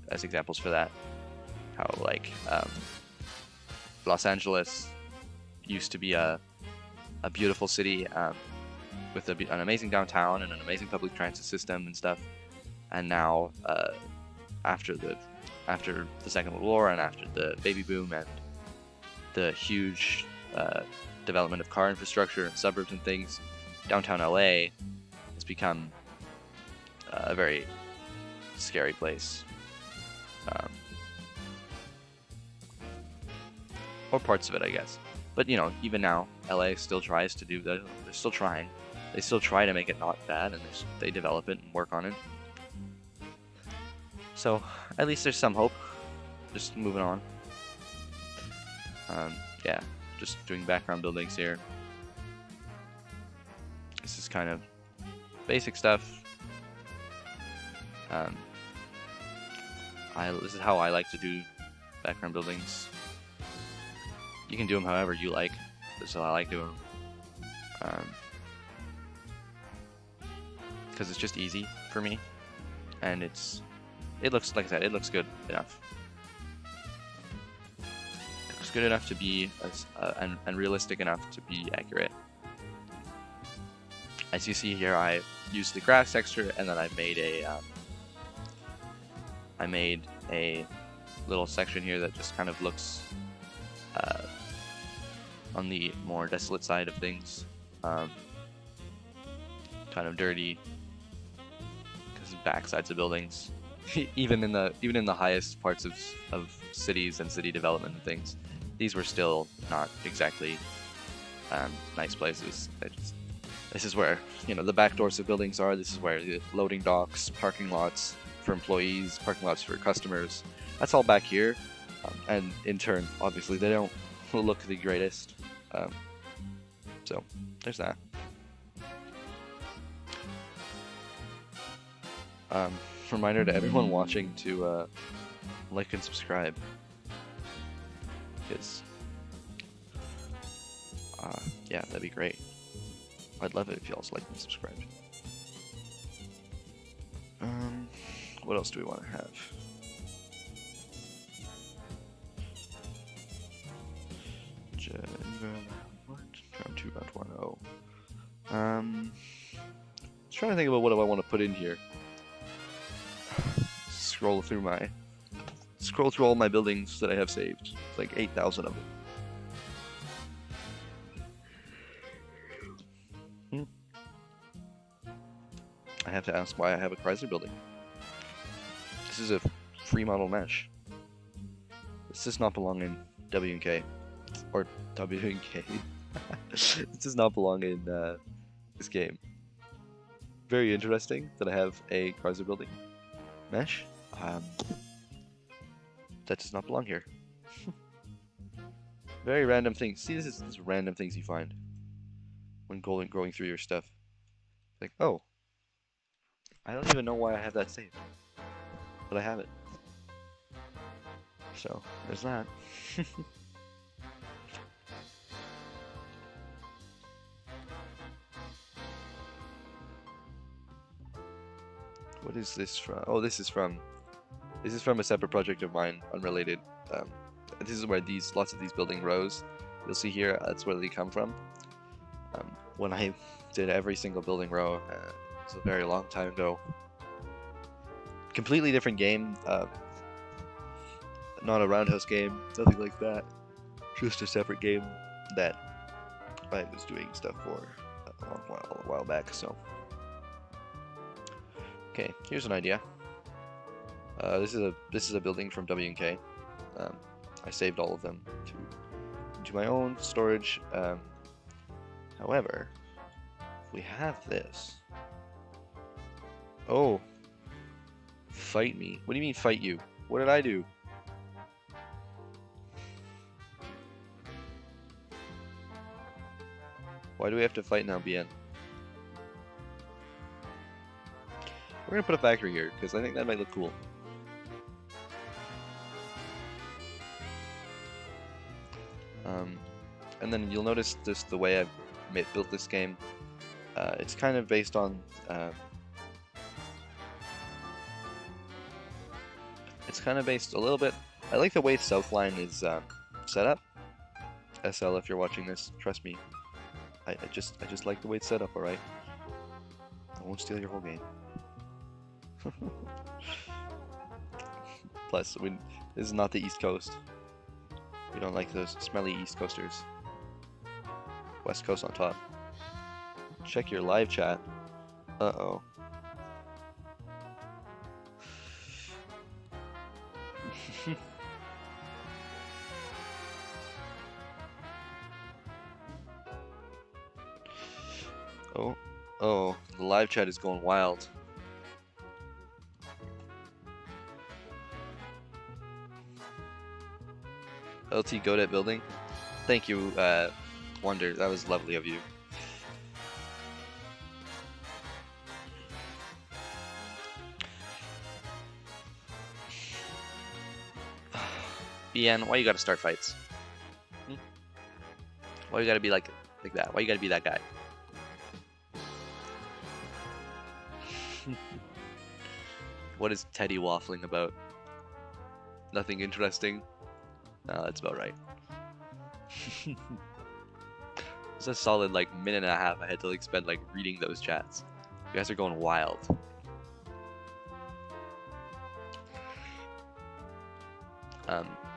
as examples for that. How like Los Angeles used to be a beautiful city with an amazing downtown and an amazing public transit system and stuff. And now, after the Second World War and after the baby boom and the huge development of car infrastructure and suburbs and things, downtown LA has become a very scary place. Or parts of it, I guess. But even now, LA still tries to do that. They're still trying. They still try to make it not bad, and they develop it and work on it. So at least there's some hope. Just moving on. Yeah, just doing background buildings here. This is kind of basic stuff. This is how I like to do background buildings. You can do them however you like. This is how I like doing them. Because it's just easy for me, and it looks, like I said, it looks good enough. It looks good enough to be and realistic enough to be accurate. As you see here, I used the grass texture, and then I made a little section here that just kind of looks on the more desolate side of things, kind of dirty, because of backsides of buildings. even in the highest parts of cities and city development and things, these were still not exactly nice places. This is where the back doors of buildings are. This is where the loading docks, parking lots for employees, parking lots for customers. That's all back here, and in turn, obviously, they don't look the greatest. So there's that. Reminder to everyone watching to like and subscribe, because yeah, that'd be great. I'd love it if you also like and subscribe. What else do we want to have? Round 2, round 1. Just trying to think about what do I want to put in here. Scroll through all my buildings that I have saved. It's like 8,000 of them. I have to ask why I have a Chrysler building. This is a free model mesh. This does not belong in W&K. Or W&K. This does not belong in this game. Very interesting that I have a Chrysler building mesh. That does not belong here. Very random things. See, this is random things you find when going through your stuff. Like, oh, I don't even know why I have that saved, but I have it. So there's that. What is this from? Oh, this is from a separate project of mine, unrelated. This is where lots of these building rows, you'll see here, that's where they come from. When I did every single building row, it was a very long time ago. Completely different game, not a Roundhouse game, nothing like that. Just a separate game that I was doing stuff for. a while back. So, okay, here's an idea. This is a building from W&K. I saved all of them to my own storage. However, if we have this. Oh, fight me. What do you mean fight you? What did I do? Why do we have to fight now, BN? We're gonna put a factory here, because I think that might look cool. And then you'll notice just the way I've built this game. It's kind of based on... it's kind of based a little bit... I like the way Southline is set up. SL, if you're watching this, trust me. I just like the way it's set up, alright? I won't steal your whole game. Plus, this is not the East Coast. We don't like those smelly East Coasters. West Coast on top. Check your live chat. Uh-oh. Oh, the live chat is going wild. LT Godet building. Thank you, Wonder. That was lovely of you. BN, why you gotta start fights? Why you gotta be like that? Why you gotta be that guy? What is Teddy waffling about? Nothing interesting? No, that's about right. It's a solid like minute and a half I had to like spend like reading those chats. You guys are going wild.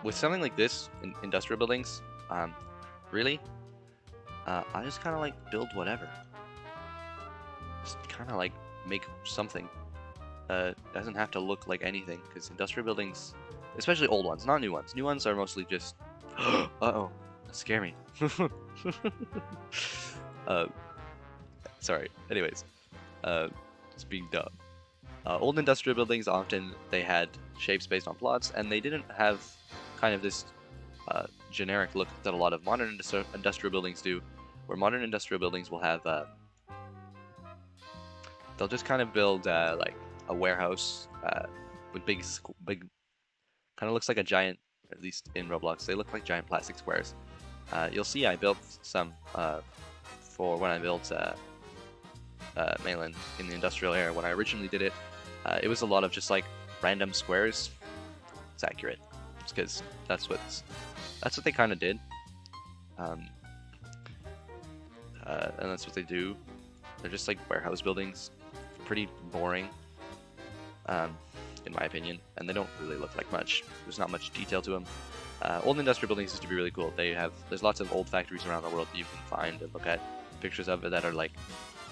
With something like this in industrial buildings, really, I just kind of like build whatever. Just kind of like make something. Doesn't have to look like anything, because industrial buildings, especially old ones, not new ones. New ones are mostly just, uh-oh, that scare me. Sorry. Anyways, just being dumb. Old industrial buildings, often they had shapes based on plots, and they didn't have kind of this generic look that a lot of modern industrial buildings do, where modern industrial buildings will have, they'll just kind of build like a warehouse with big, kind of looks like a giant, at least in Roblox, they look like giant plastic squares. You'll see I built some for when I built Mainland in the industrial era. When I originally did it, it was a lot of just like random squares. It's accurate, because that's what they kind of did, and that's what they do. They're just like warehouse buildings, pretty boring, in my opinion, and they don't really look like much. There's not much detail to them. Old industrial buildings used to be really cool. There's lots of old factories around the world that you can find and look at pictures of it that are like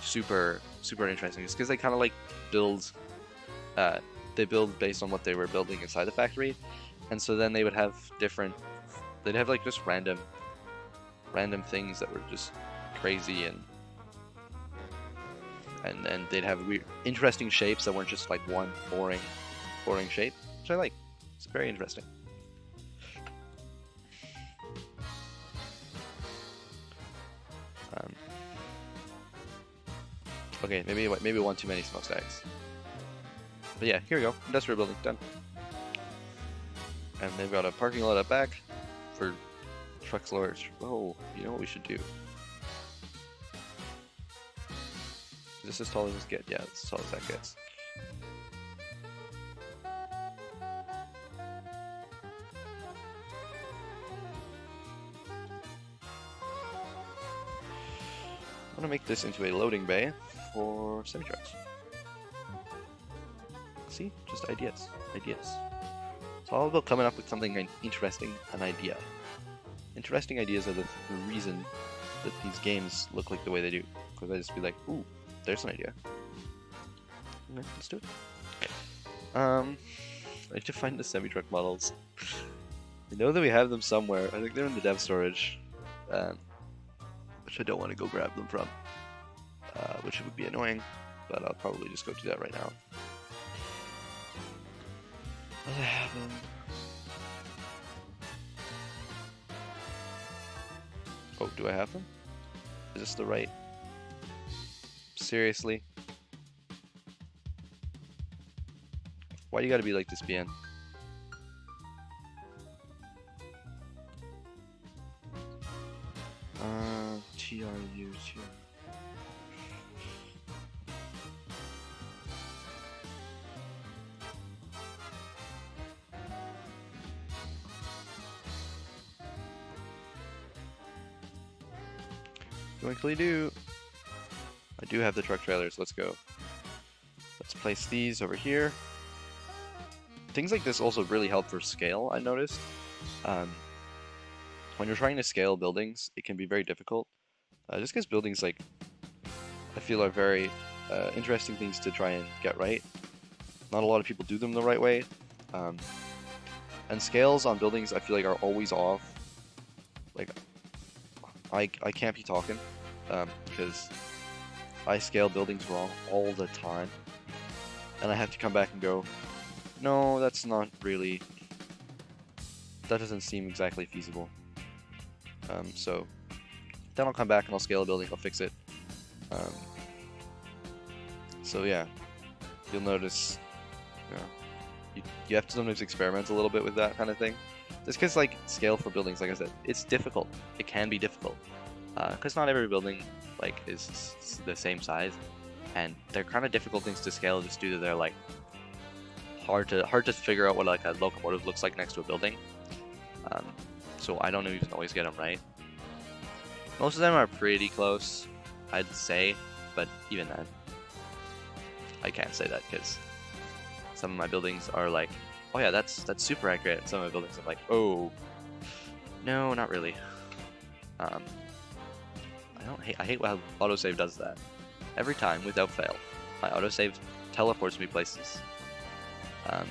super interesting. It's because they kind of like build, they build based on what they were building inside the factory, and so then they would have they'd have like just random things that were just crazy, and then they'd have weird, interesting shapes that weren't just like one boring shape, which I like. It's very interesting. Okay, maybe one too many smokestacks. But yeah, here we go. Industrial building done. And they've got a parking lot up back for trucks, lorries. Oh, you know what we should do? Is this as tall as this gets? Yeah, it's as tall as that gets. I'm gonna make this into a loading bay for semi-trucks. See? Just ideas. It's all about coming up with something interesting, an idea. Interesting ideas are the reason that these games look like the way they do. Because I just be like, ooh, there's an idea. Okay, let's do it. I need to find the semi-truck models. I know that we have them somewhere. I think they're in the dev storage, which I don't want to go grab them from, which would be annoying, but I'll probably just go do that right now. What do I have them? Oh, do I have them? Is this the right? Seriously? Why do you gotta be like this, BN? TRU. Quickly do. I do have the truck trailers. Let's go. Let's place these over here. Things like this also really help for scale, I noticed. When you're trying to scale buildings, it can be very difficult. Just because buildings, like, I feel are very interesting things to try and get right. Not a lot of people do them the right way. And scales on buildings, I feel like, are always off. Like, I can't be talking because I scale buildings wrong all the time. And I have to come back and go, no, that's not really, that doesn't seem exactly feasible. So then I'll come back and I'll scale a building, I'll fix it. So yeah, you'll notice, you have to sometimes experiment a little bit with that kind of thing. Just because, like, scale for buildings, like I said, it's difficult. It can be difficult. Because not every building, like, is the same size. And they're kind of difficult things to scale just due to their, like, hard to figure out what, like, a locomotive looks like next to a building. So I don't even always get them right. Most of them are pretty close, I'd say. But even then, I can't say that because some of my buildings are like, oh yeah, that's super accurate. Some of my buildings I'm like, oh, no, not really. I hate how autosave does that. Every time, without fail, my autosave teleports me places. I'm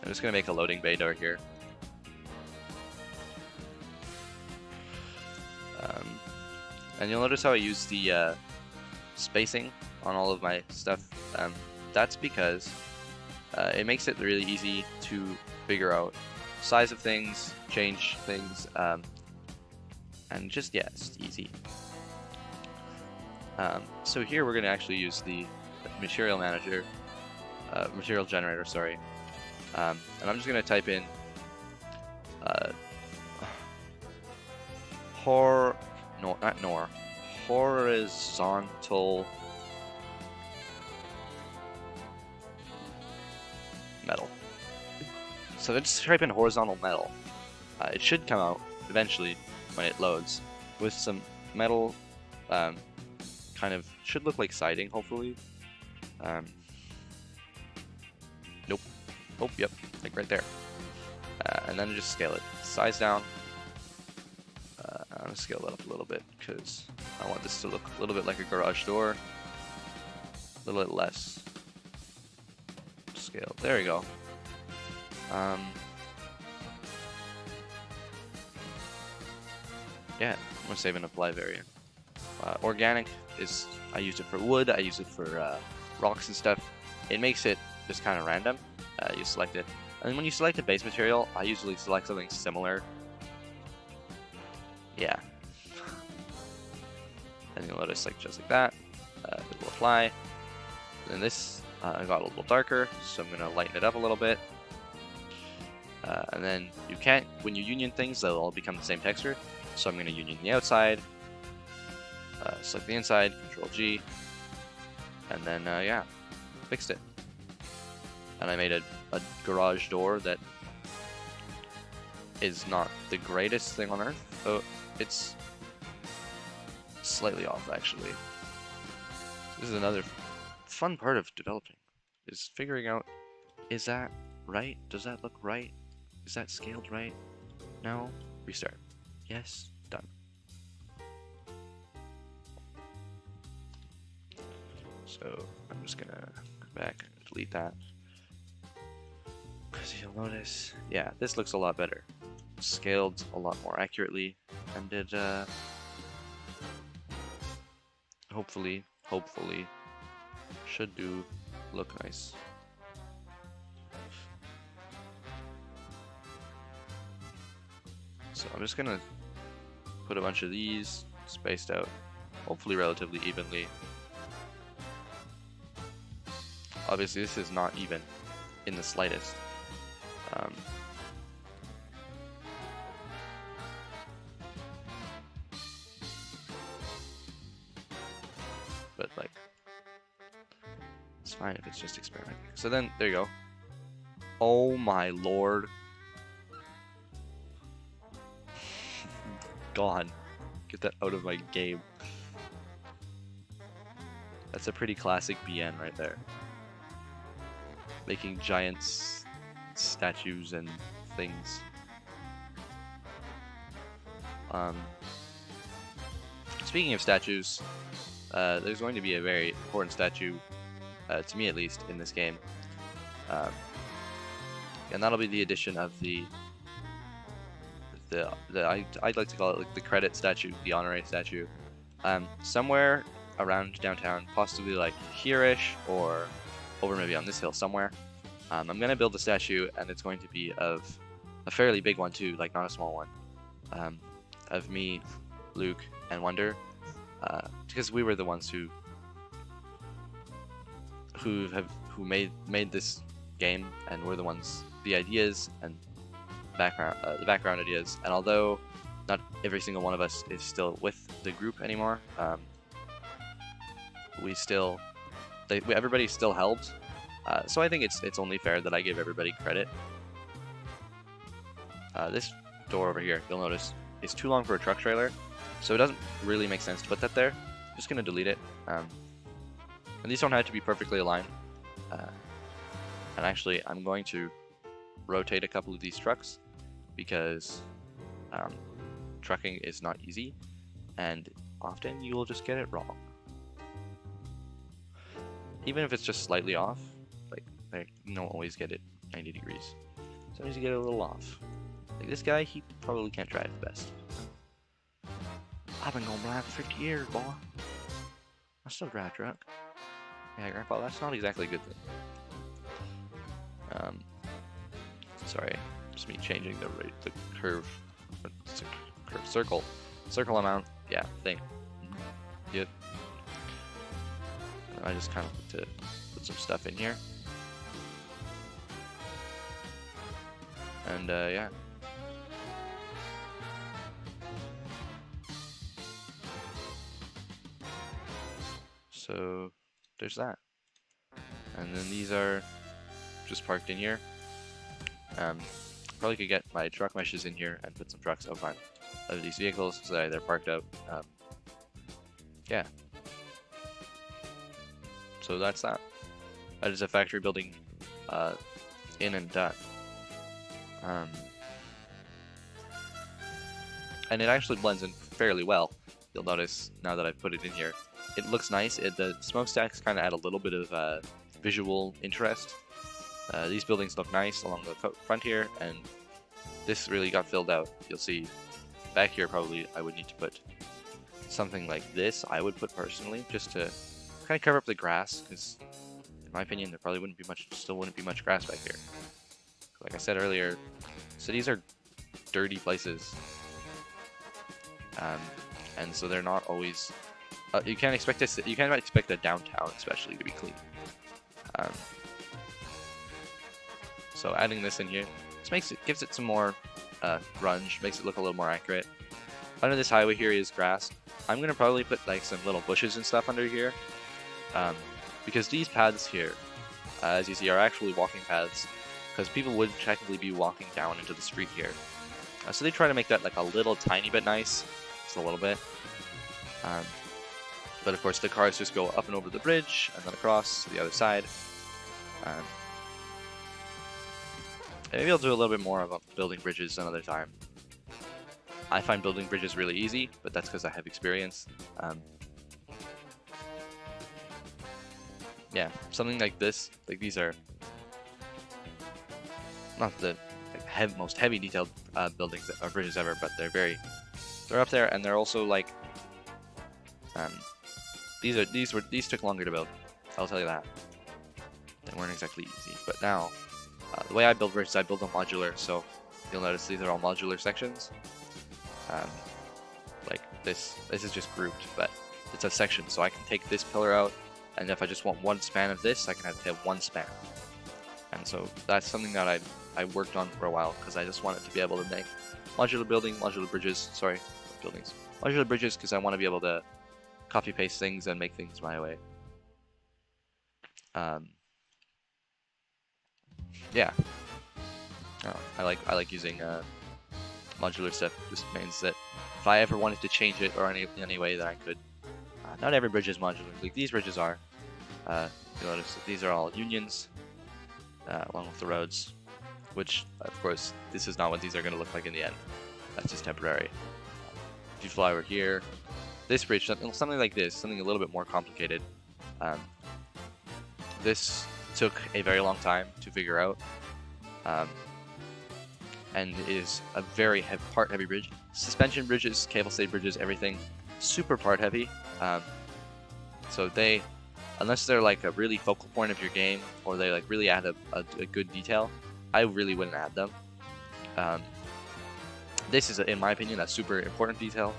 just gonna make a loading bay door here. And you'll notice how I use the spacing on all of my stuff. That's because it makes it really easy to figure out size of things, change things, and just, yeah, it's easy. So here we're going to actually use the material manager, material generator, sorry. And I'm just going to type in horizontal metal. So let's type in horizontal metal. It should come out eventually when it loads with some metal, kind of should look like siding, hopefully. Nope. Oh, yep, like right there. And then just scale it. Size down. I'm gonna scale that up a little bit because I want this to look a little bit like a garage door. A little bit less scale. There we go. Yeah, I'm gonna save an apply variant. Organic is, I use it for wood, I use it for rocks and stuff. It makes it just kind of random. You select it. And when you select a base material, I usually select something similar. Yeah. And you'll notice, like, just like that, it will apply. And then this got a little darker, so I'm gonna lighten it up a little bit. And then you can't, when you union things, they'll all become the same texture. So I'm gonna union the outside, select the inside, Control G, and then yeah, fixed it. And I made a garage door that is not the greatest thing on earth, so it's slightly off actually. This is another fun part of developing, is figuring out, is that right? Does that look right? Is that scaled right? No? Restart. Yes? Done. So I'm just gonna go back and delete that. Because you'll notice, yeah, this looks a lot better. Scaled a lot more accurately, and it hopefully should look nice. So I'm just gonna put a bunch of these spaced out, hopefully relatively evenly. Obviously this is not even in the slightest. But like, it's fine if it's just experimenting. So then, there you go. Oh my lord. God, get that out of my game. That's a pretty classic BN right there. Making giant statues and things. Speaking of statues, there's going to be a very important statue, to me at least, in this game. And that'll be the addition of I'd like to call it like the credit statue, the honorary statue. Somewhere around downtown, possibly like here-ish, or over maybe on this hill somewhere. I'm going to build a statue, and it's going to be of a fairly big one too, like not a small one, of me, Luke, and Wonder, because we were the ones who made this game, and we're the ones, the ideas and the background ideas. And although not every single one of us is still with the group anymore, everybody still helped. So I think it's only fair that I give everybody credit. This door over here, you'll notice, is too long for a truck trailer, so it doesn't really make sense to put that there. I'm just gonna delete it. And these don't have to be perfectly aligned. And actually, I'm going to rotate a couple of these trucks, because trucking is not easy, and often you will just get it wrong. Even if it's just slightly off, like you don't always get it 90 degrees. Sometimes you get it a little off. Like this guy, he probably can't drive the best. I've been going blind for 50 years, boy. I still drive a truck. Yeah, Grandpa, that's not exactly a good thing. Sorry, just me changing the curve circle amount. Yeah, thing. Yep. I just kind of need to put some stuff in here. And yeah. So there's that. And then these are just parked in here. Probably could get my truck meshes in here and put some trucks out front of these vehicles so that they're parked out. Yeah. So that's that. That is a factory building in and done. And it actually blends in fairly well. You'll notice now that I've put it in here. It looks nice. The smokestacks kind of add a little bit of visual interest. These buildings look nice along the front here, and this really got filled out. You'll see back here probably I would need to put something like this, I would put personally, just to kind of cover up the grass, because in my opinion there probably still wouldn't be much grass back here. Like I said earlier, cities are dirty places, and so they're not always. You can't expect a downtown, especially, to be clean. So adding this in here just gives it some more grunge, makes it look a little more accurate. Under this highway here is grass. I'm gonna probably put like some little bushes and stuff under here, because these paths here, as you see, are actually walking paths, because people would technically be walking down into the street here. So they try to make that like a little tiny bit nice, just a little bit. But of course the cars just go up and over the bridge and then across to the other side. Maybe I'll do a little bit more about building bridges another time. I find building bridges really easy, but that's because I have experience. yeah, something like this. Like these are not the like, most heavy detailed buildings or bridges ever, but they're up there, and they're also like these took longer to build. I'll tell you that. They weren't exactly easy, but now the way I build bridges, I build them modular. So you'll notice these are all modular sections. Like this is just grouped, but it's a section, so I can take this pillar out, and if I just want one span of this, I can have one span. And so that's something that I worked on for a while, because I just wanted to be able to make modular bridges, because I want to be able to copy paste things and make things my way. Yeah. I like using modular stuff. Just means that if I ever wanted to change it or any way that I could, not every bridge is modular. Like these bridges are. You'll notice that these are all unions along with the roads, which of course this is not what these are going to look like in the end. That's just temporary. If you fly over here, this bridge, something like this, something a little bit more complicated. This took a very long time to figure out, and it is a very part heavy bridge. Suspension bridges, cable stay bridges, everything super part heavy. So they, unless they're like a really focal point of your game, or they like really add a good detail, I really wouldn't add them. This is, in my opinion, a super important detail,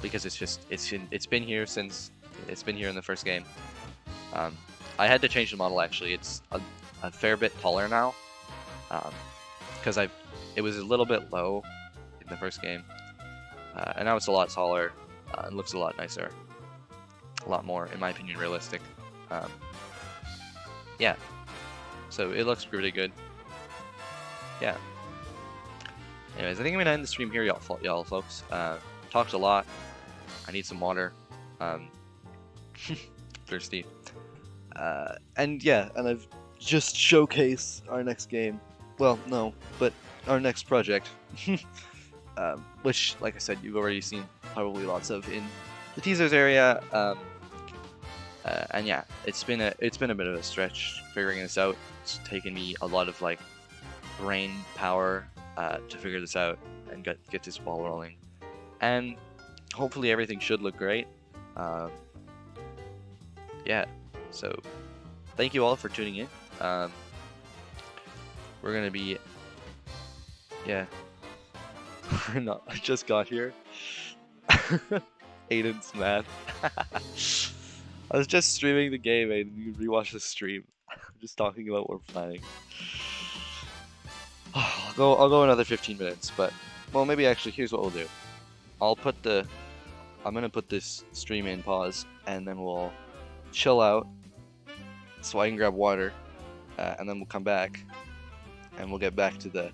because it's been here since it's been here in the first game. I had to change the model actually. It's a fair bit taller now, because it was a little bit low in the first game, and now it's a lot taller and looks a lot nicer, a lot more, in my opinion, realistic. Yeah, so it looks pretty good. Yeah. Anyways, I think I'm gonna end the stream here, y'all folks. Talked a lot. I need some water. Thirsty. And yeah, and I've just showcased our next game. Well, no, but our next project, which, like I said, you've already seen probably lots of in the teasers area. And yeah, it's been a bit of a stretch figuring this out. It's taken me a lot of like brain power to figure this out and get this ball rolling. And hopefully everything should look great. Yeah, so thank you all for tuning in. We're gonna be, yeah, we're not. I just got here. Aiden's mad. I was just streaming the game, Aiden. You can rewatch the stream. Just talking about what we're planning. I'll go another 15 minutes, but well, maybe actually here's what we'll do. I'm gonna put this stream in pause, and then we'll chill out so I can grab water, and then we'll come back and we'll get back to the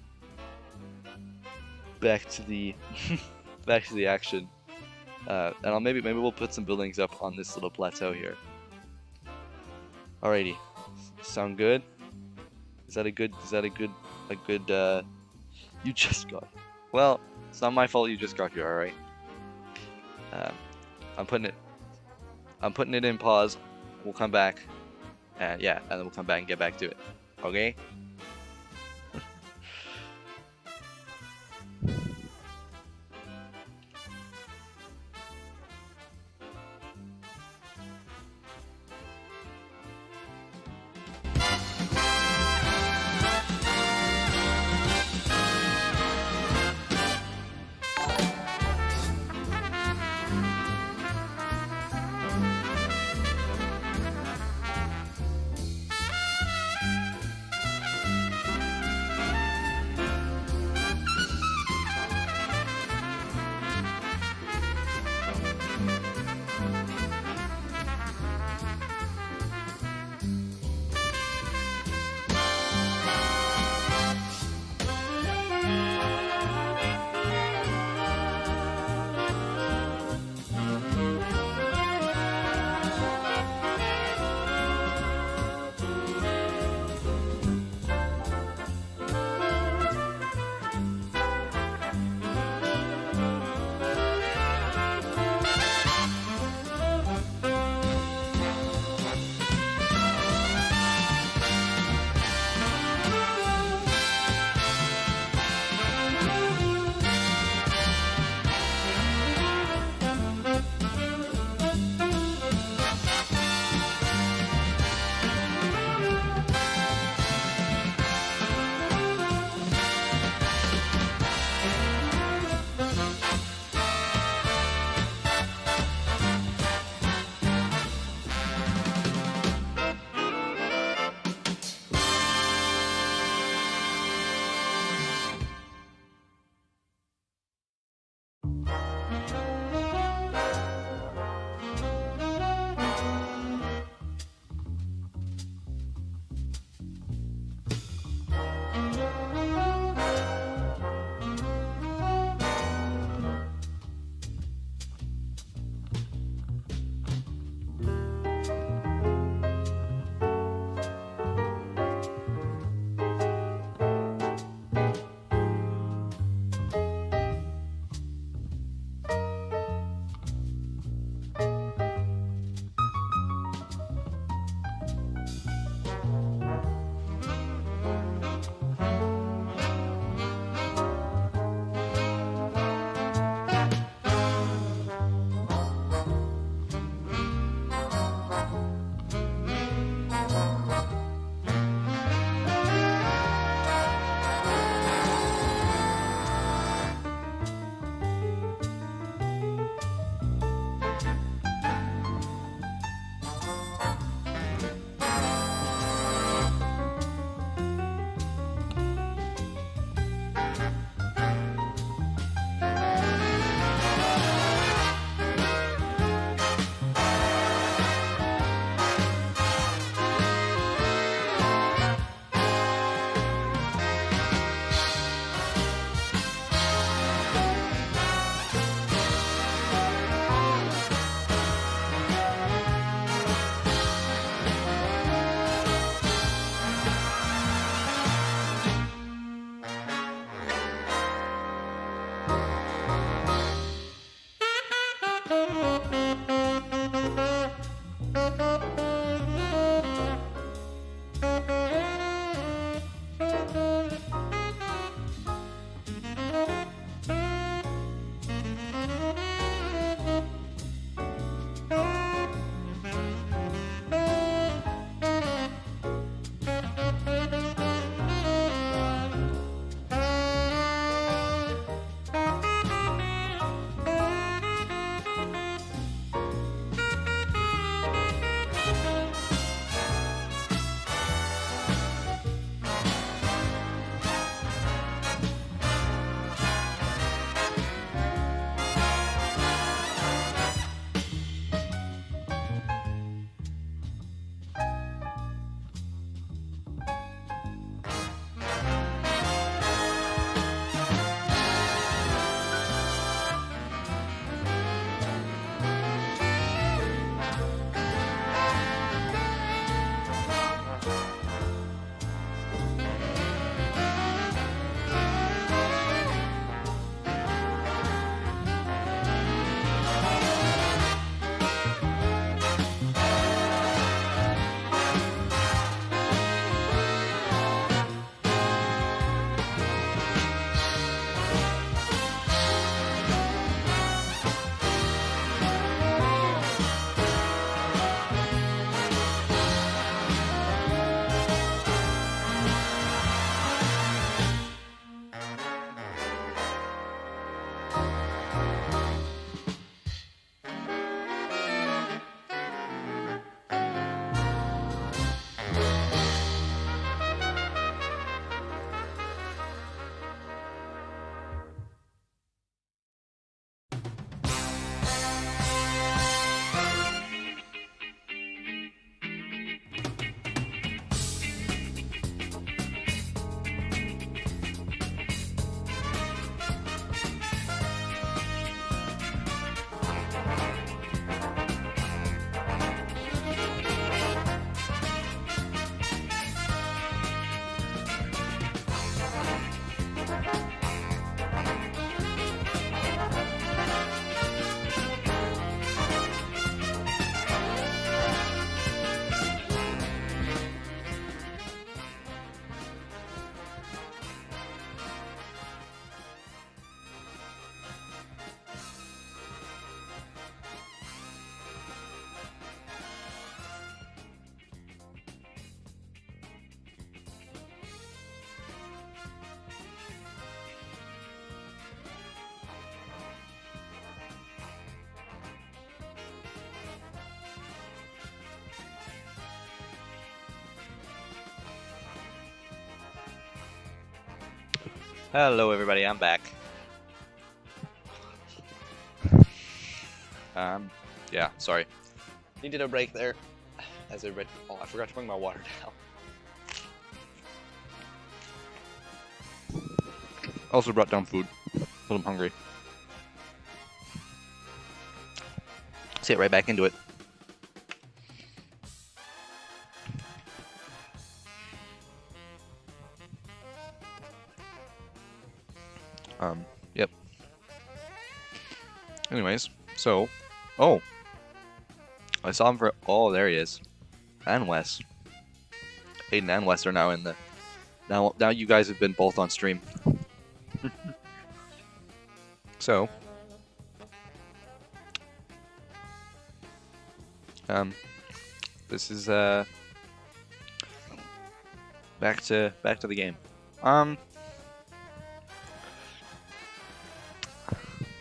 action, and maybe we'll put some buildings up on this little plateau here. Alrighty, sound good? Is that a good you just got, well, it's not my fault you just got here. Alright, I'm putting it in pause. We'll come back, and yeah, and then we'll come back and get back to it. Okay? Hello everybody, I'm back. Yeah, sorry. Needed a break there. As everybody, oh, I forgot to bring my water down. Also brought down food, but I'm hungry. Let's get right back into it. Yep. Anyways, so, oh, I saw him for, oh, there he is, and Wes. Aiden and Wes are now in the, now you guys have been both on stream. So, this is, back to the game.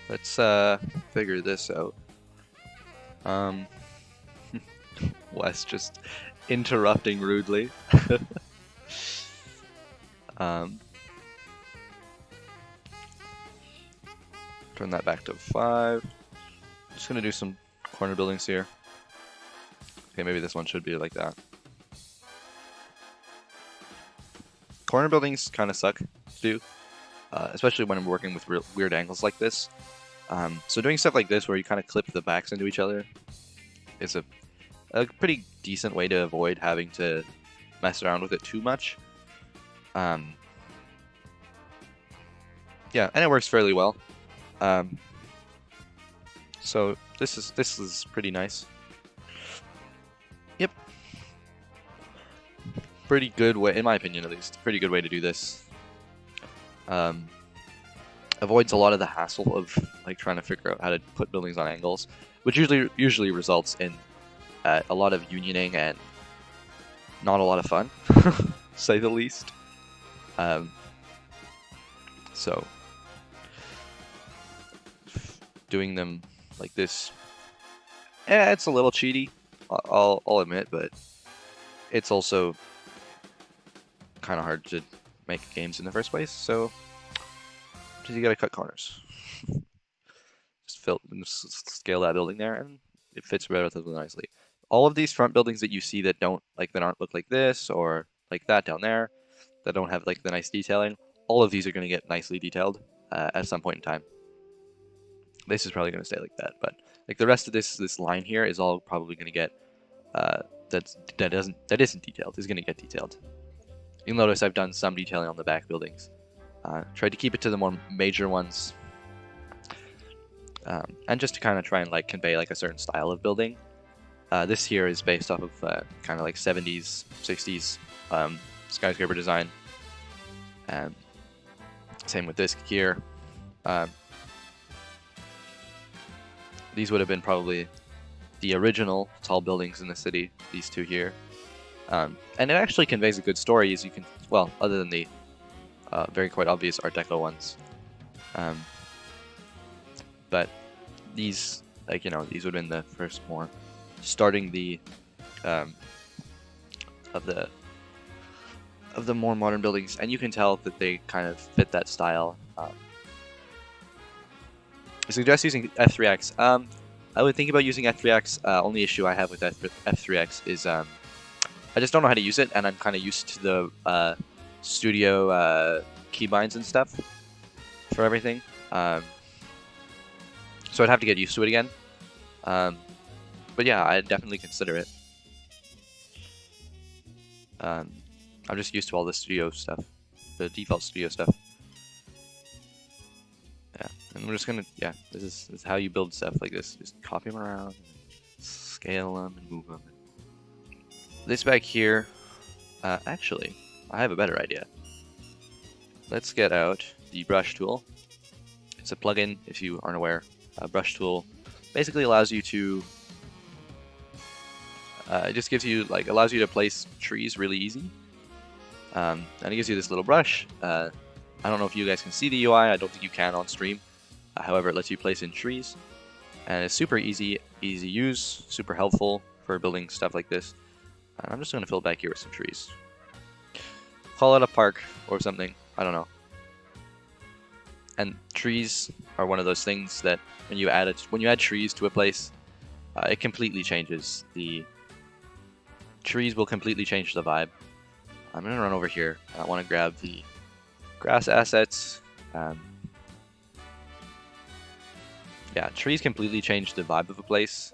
Let's figure this out. Wes just interrupting rudely. Turn that back to 5. Just gonna do some corner buildings here. Okay, maybe this one should be like that. Corner buildings kind of suck to do, especially when I'm working with weird angles like this. So doing stuff like this where you kind of clip the backs into each other is a pretty decent way to avoid having to mess around with it too much. Yeah, and it works fairly well. So this is pretty nice. Yep. Pretty good way, in my opinion at least, pretty good way to do this. Avoids a lot of the hassle of like trying to figure out how to put buildings on angles, which usually results in a lot of unioning and not a lot of fun, to say the least. So doing them like this, it's a little cheaty, I'll admit, but it's also kind of hard to make games in the first place, so you gotta cut corners. Just scale that building there, and it fits relatively nicely. All of these front buildings that you see that aren't look like this or like that down there, that don't have like the nice detailing, all of these are going to get nicely detailed at some point in time. This is probably going to stay like that, but like the rest of this line here is all probably going to get that isn't detailed is going to get detailed. You'll notice I've done some detailing on the back buildings. Tried to keep it to the more major ones, and just to kind of try and like convey like a certain style of building. This here is based off of kind of like 70s, 60s skyscraper design. Same with this here. These would have been probably the original tall buildings in the city, these two here. And it actually conveys a good story, as you can, well, other than the very quite obvious Art Deco ones. But these, like, you know, these would have been the first more starting the of the more modern buildings, and you can tell that they kind of fit that style. I suggest using F3X. I would think about using F3X. Only issue I have with F3X is I just don't know how to use it, and I'm kind of used to the studio keybinds and stuff for everything. So I'd have to get used to it again. But yeah, I'd definitely consider it. I'm just used to all the studio stuff, the default studio stuff. Yeah, and we're just gonna, yeah, this is how you build stuff like this. Just copy them around, scale them, and move them. This back here, actually, I have a better idea. Let's get out the brush tool. It's a plugin, if you aren't aware. Brush tool basically allows you to, it just gives you, like, allows you to place trees really easy. And it gives you this little brush. I don't know if you guys can see the UI, I don't think you can on stream. However, it lets you place in trees. And it's super easy use, super helpful for building stuff like this. And I'm just going to fill back here with some trees. Call it a park or something, I don't know. And trees are one of those things that when you add trees to a place, it completely changes the trees will completely change the vibe. I'm gonna run over here. I want to grab the grass assets. Yeah, trees completely change the vibe of a place.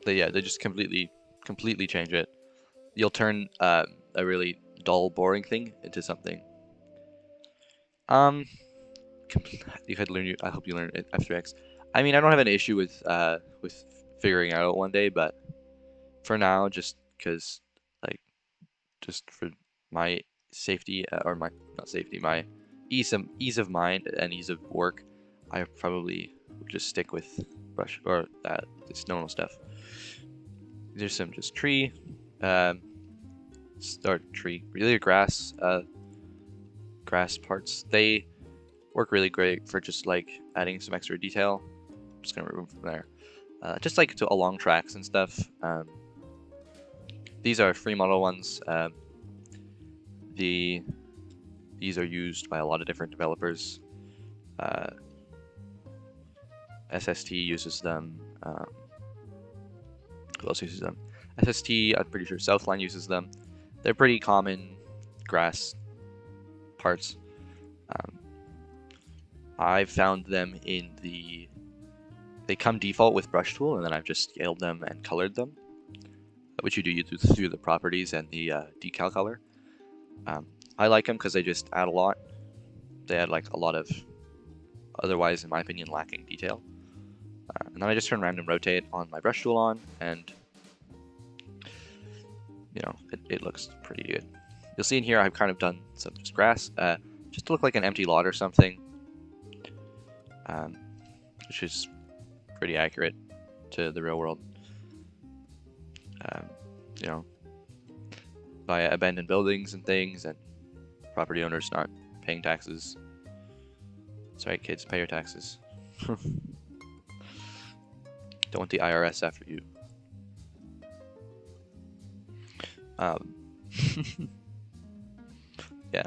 They just completely change it. You'll turn a really dull, boring thing into something. You could learn. I hope you learn it after X. I mean, I don't have an issue with figuring it out one day, but for now, just because, like, just for my safety or my not safety, my ease of mind and ease of work, I probably would just stick with brush or this normal stuff. There's some just tree, start tree, really grass parts. They work really great for just like adding some extra detail. I'm just gonna remove from there. Just like along tracks and stuff. These are free model ones. These are used by a lot of different developers. SST uses them. Who else uses them? SST, I'm pretty sure Southline uses them. They're pretty common grass parts. I've found them in they come default with brush tool, and then I've just scaled them and colored them, which you do through the properties and the decal color. I like them because they just add a lot. They add like a lot of otherwise, in my opinion, lacking detail. And then I just turn random rotate on my brush tool on, and you know, it looks pretty good. You'll see in here I've kind of done some just grass, just to look like an empty lot or something, which is pretty accurate to the real world. You know, via abandoned buildings and things, and property owners not paying taxes. That's right, kids, pay your taxes. Don't want the IRS after you. Yeah.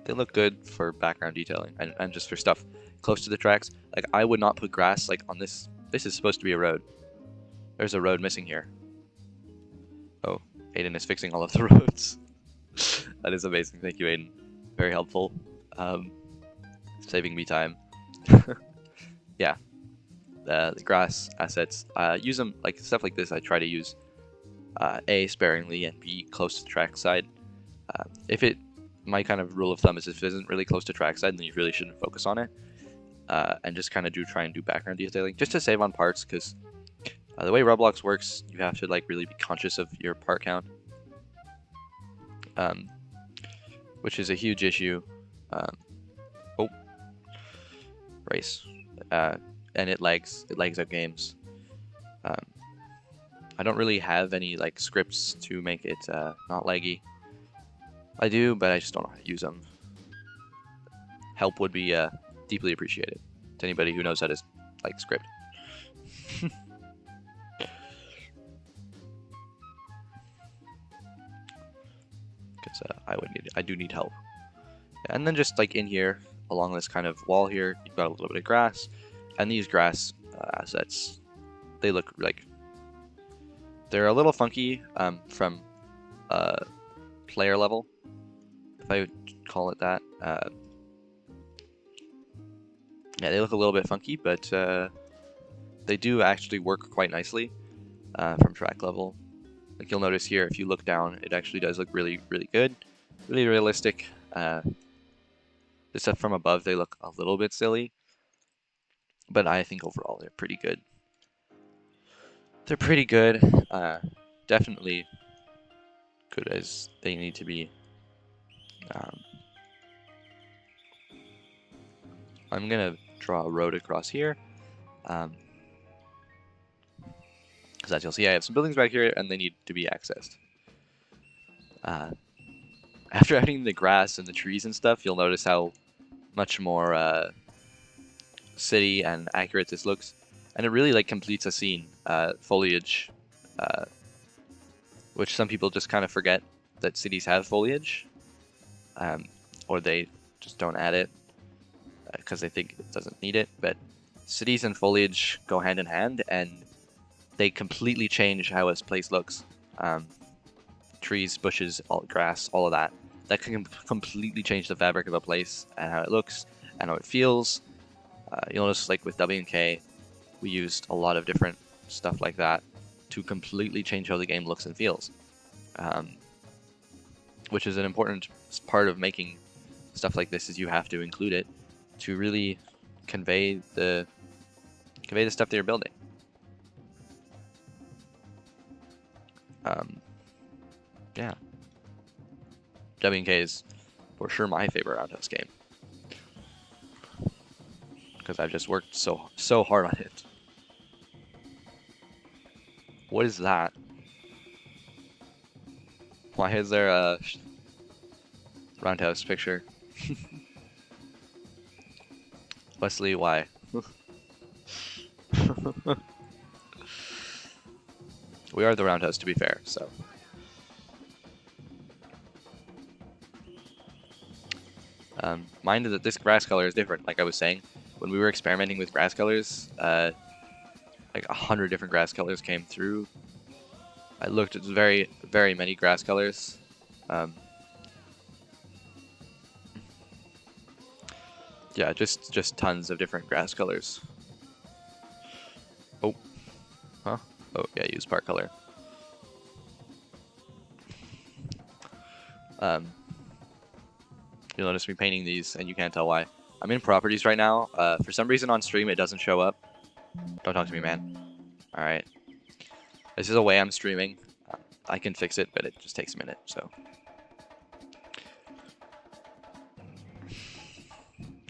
They look good for background detailing and just for stuff close to the tracks. Like, I would not put grass like on this. This is supposed to be a road. There's a road missing here. Oh, Aiden is fixing all of the roads. That is amazing. Thank you, Aiden. Very helpful. Saving me time. Yeah. The grass assets. Use them, like stuff like this. I try to use A, sparingly, and B, close to the track side. My kind of rule of thumb is if it isn't really close to track side, then you really shouldn't focus on it. And just kind of try and do background detailing just to save on parts, because the way Roblox works, you have to like really be conscious of your part count, which is a huge issue. Oh, race, and it lags out games. I don't really have any like scripts to make it not laggy. I do, but I just don't know how to use them. Help would be deeply appreciated to anybody who knows how to like script. Because I do need help. And then just like in here, along this kind of wall here, you've got a little bit of grass, and these grass assets, they look like they're a little funky from player level, if I would call it that. Yeah, they look a little bit funky, but they do actually work quite nicely from track level. Like you'll notice here, if you look down, it actually does look really, really good, really realistic. This stuff from above, they look a little bit silly, but I think overall they're pretty good. They're pretty good, definitely good as they need to be. I'm gonna draw a road across here. Because as you'll see, I have some buildings back here, and they need to be accessed. After adding the grass and the trees and stuff, you'll notice how much more city and accurate this looks, and it really like completes a scene. Foliage, which some people just kind of forget that cities have foliage, or they just don't add it because they think it doesn't need it. But cities and foliage go hand in hand, and they completely change how a place looks. Trees, bushes, grass, all of that. That can completely change the fabric of a place and how it looks and how it feels. You'll notice, like with W&K, we used a lot of different stuff like that to completely change how the game looks and feels, which is an important part of making stuff like this. Is you have to include it to really convey the stuff that you're building. Yeah, W&K is for sure my favorite Roundhouse game because I've just worked so hard on it. What is that? Why is there a Roundhouse picture? Wesley, why? We are the Roundhouse, to be fair, so. Mind that this grass color is different, like I was saying. When we were experimenting with grass colors, like 100 different grass colors came through. I looked at very many grass colors. Yeah, just tons of different grass colors. Oh, huh? Oh yeah, use part color. You'll notice me painting these, and you can't tell why. I'm in properties right now. For some reason on stream it doesn't show up. Don't talk to me, man. Alright. This is a way I'm streaming. I can fix it, but it just takes a minute, so.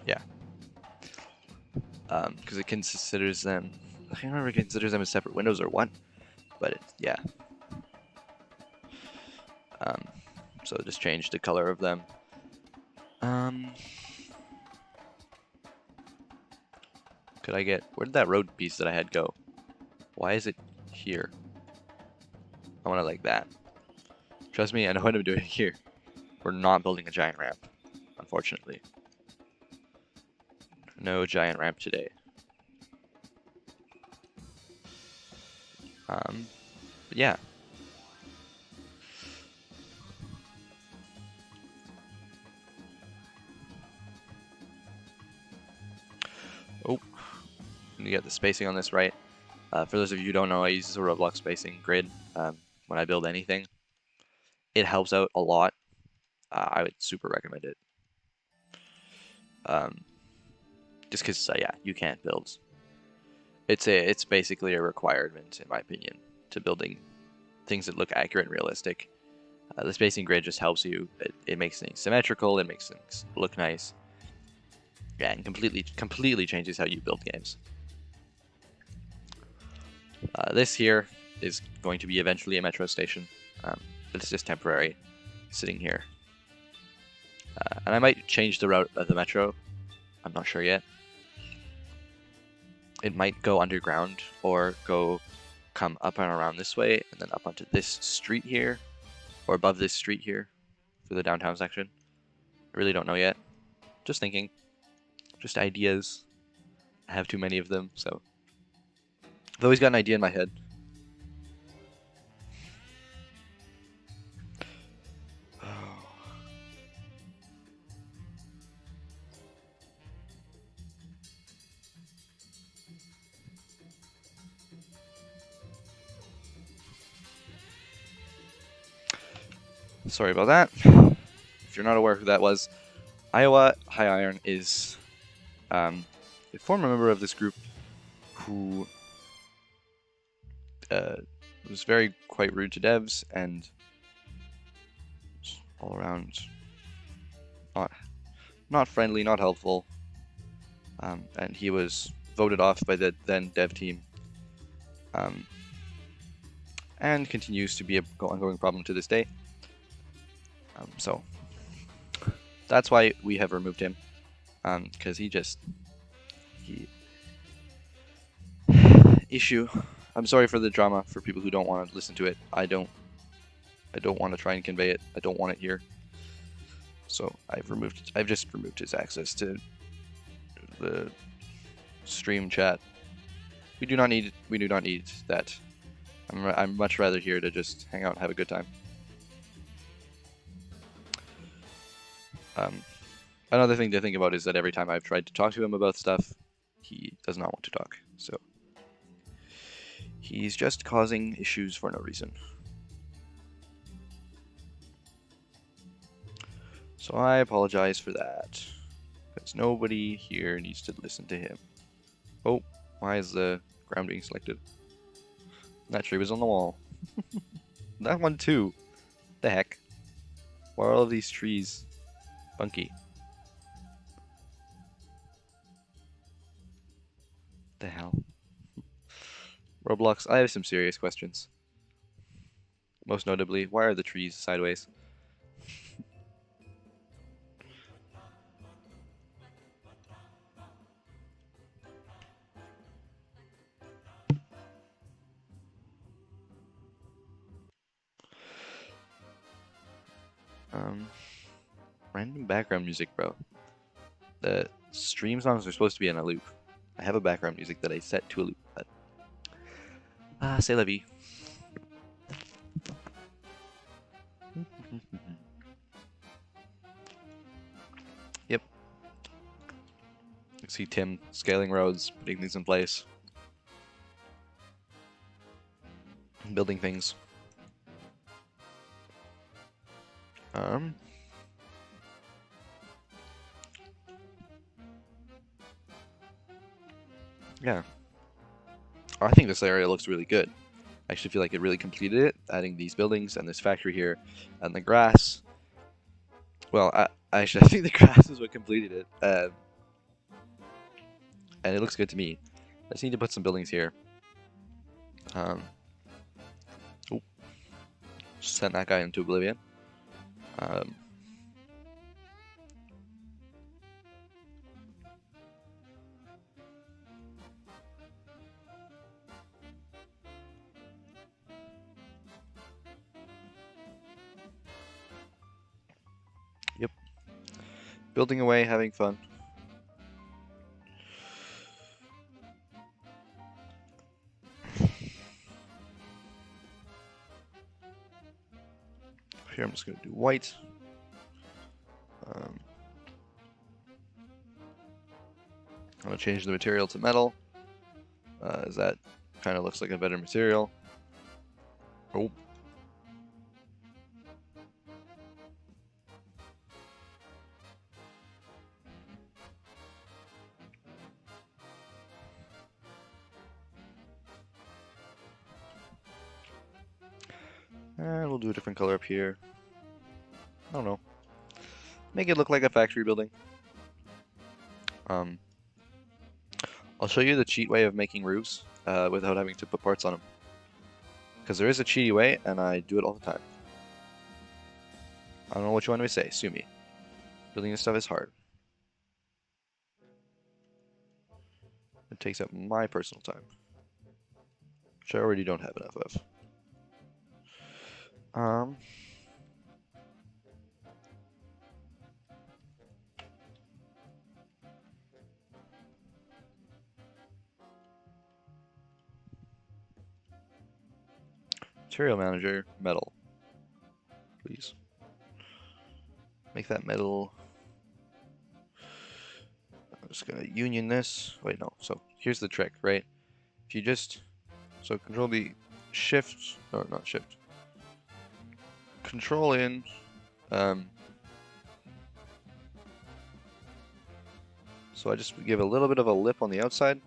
Yeah. Because it considers them... I can't remember if it considers them as separate windows or what. But yeah. So just change the color of them. Could I get... Where did that road piece that I had go? Why is it here? I want it like that. Trust me, I know what I'm doing here. We're not building a giant ramp, unfortunately. No giant ramp today. But yeah. Oh, need to get the spacing on this right. For those of you who don't know, I use a Roblox spacing grid when I build anything. It helps out a lot. I would super recommend it. Just because, yeah, you can't build. It's basically a requirement, in my opinion, to building things that look accurate and realistic. The spacing grid just helps you. It makes things symmetrical. It makes things look nice. Yeah, and completely changes how you build games. This here is going to be eventually a metro station, but it's just temporary, sitting here. And I might change the route of the metro. I'm not sure yet. It might go underground or come up and around this way and then up onto this street here, or above this street here for the downtown section. I really don't know yet. Just thinking. Just ideas. I have too many of them, so I've always got an idea in my head. Sorry about that. If you're not aware who that was, Iowa High Iron is a former member of this group who was quite rude to devs and all around not friendly, not helpful, and he was voted off by the then dev team, and continues to be an ongoing problem to this day. So that's why we have removed him, because issue. I'm sorry for the drama for people who don't want to listen to it. I don't I don't want to try and convey it. I don't want it here. So I've just removed his access to the stream chat. We do not need that. I'm much rather here to just hang out and have a good time. Another thing to think about is that every time I've tried to talk to him about stuff, he does not want to talk. So he's just causing issues for no reason. So I apologize for that, because nobody here needs to listen to him. Oh, why is the ground being selected? That tree was on the wall. That one too. The heck? Why are all of these trees funky? The hell? Roblox, I have some serious questions. Most notably, why are the trees sideways? Random background music, bro. The stream songs are supposed to be in a loop. I have a background music that I set to a loop, but... c'est la vie. Yep. You see Tim scaling roads, putting things in place. Building things. Yeah. I think this area looks really good. I actually feel like it really completed it, adding these buildings and this factory here, and the grass. Well, I think the grass is what completed it, and it looks good to me. I just need to put some buildings here. Oh, sent that guy into oblivion. Yep. Building away, having fun. Here I'm just going to do white. I'm going to change the material to metal, as that kind of looks like a better material. Oh. And we'll do a different color up here. I don't know. Make it look like a factory building. I'll show you the cheat way of making roofs without having to put parts on them. Because there is a cheaty way, and I do it all the time. I don't know what you want me to say, sue me. Building this stuff is hard. It takes up my personal time, which I already don't have enough of. Material manager, metal. Please. Make that metal. I'm just gonna union this. Wait, no. So here's the trick, right? If you just, so control the shift, or not shift. Control in, so I just give a little bit of a lip on the outside,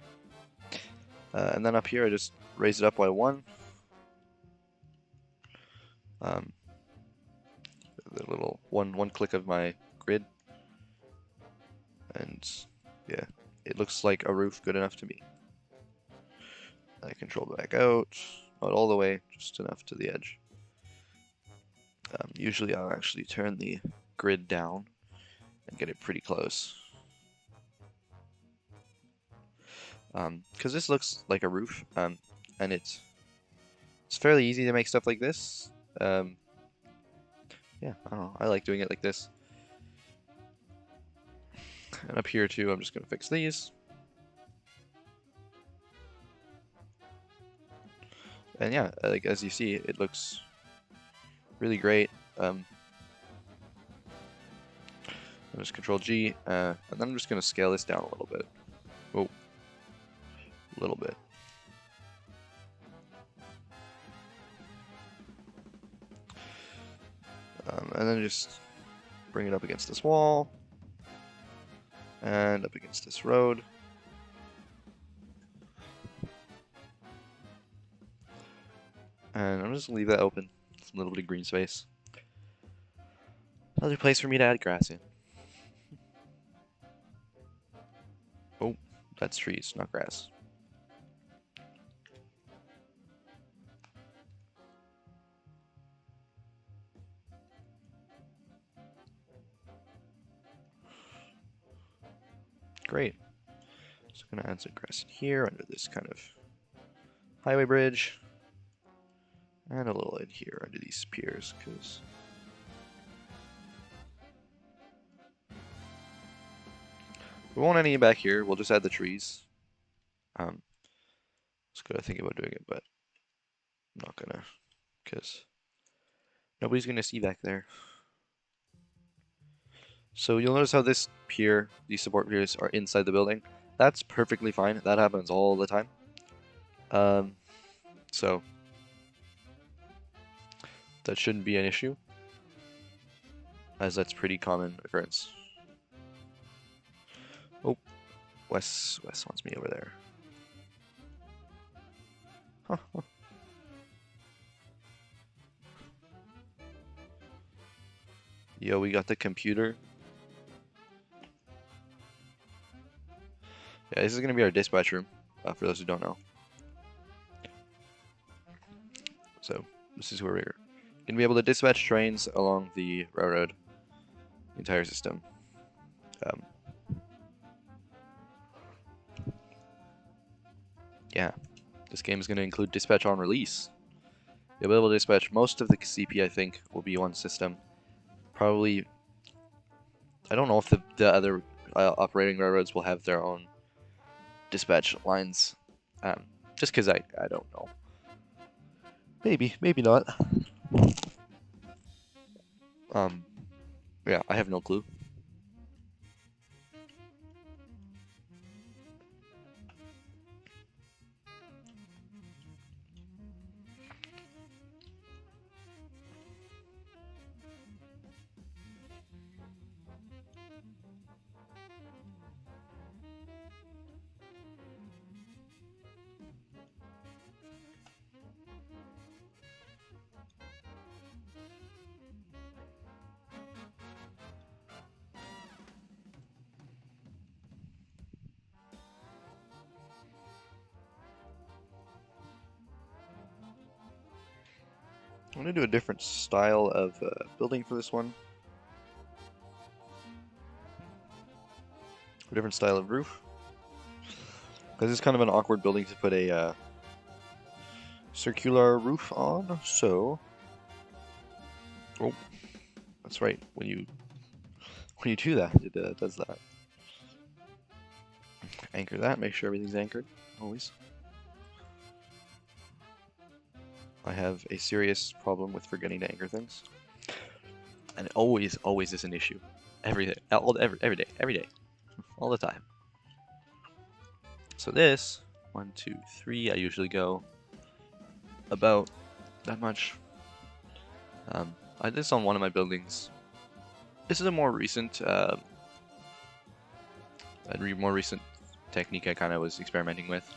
and then up here I just raise it up by 1. The little one click of my grid, and yeah, it looks like a roof good enough to me. I control back out, not all the way, just enough to the edge. Usually I'll actually turn the grid down and get it pretty close. Because this looks like a roof, and it's fairly easy to make stuff like this. yeah, I don't know. I like doing it like this. And up here too, I'm just gonna fix these. And yeah, like as you see, it looks really great. I'm just Control G, and then I'm just gonna scale this down a little bit. Oh, a little bit. And then just bring it up against this wall and up against this road. And I'm just gonna leave that open, some little bit of green space. Another place for me to add grass in. Oh, that's trees, not grass. Great. So I'm gonna add some grass in here under this kind of highway bridge. And a little in here under these piers, because we won't any back here. We'll just add the trees. Just gotta think about doing it, but I'm not gonna, because nobody's gonna see back there. So you'll notice how this pier, these support piers, are inside the building. That's perfectly fine. That happens all the time. So that shouldn't be an issue, as that's pretty common occurrence. Oh, Wes wants me over there. Huh. Yo, we got the computer. Yeah, this is gonna be our dispatch room, for those who don't know. So this is where we're gonna be able to dispatch trains along the railroad, the entire system. Yeah, this game is gonna include dispatch on release. You'll be able to dispatch most of the CP, I think, will be one system. Probably, I don't know if the other operating railroads will have their own dispatch lines. Just because I don't know. Maybe not. Yeah, I have no clue. I'm gonna do a different style of building for this one. A different style of roof. Because it's kind of an awkward building to put a circular roof on, so... Oh, that's right, when you do that, it does that. Anchor that, make sure everything's anchored, always. I have a serious problem with forgetting to anchor things. And it always is an issue. Every day, every day, all the time. So this, 1, 2, 3, I usually go about that much. I did this on one of my buildings. This is a more recent, more recent technique I kind of was experimenting with.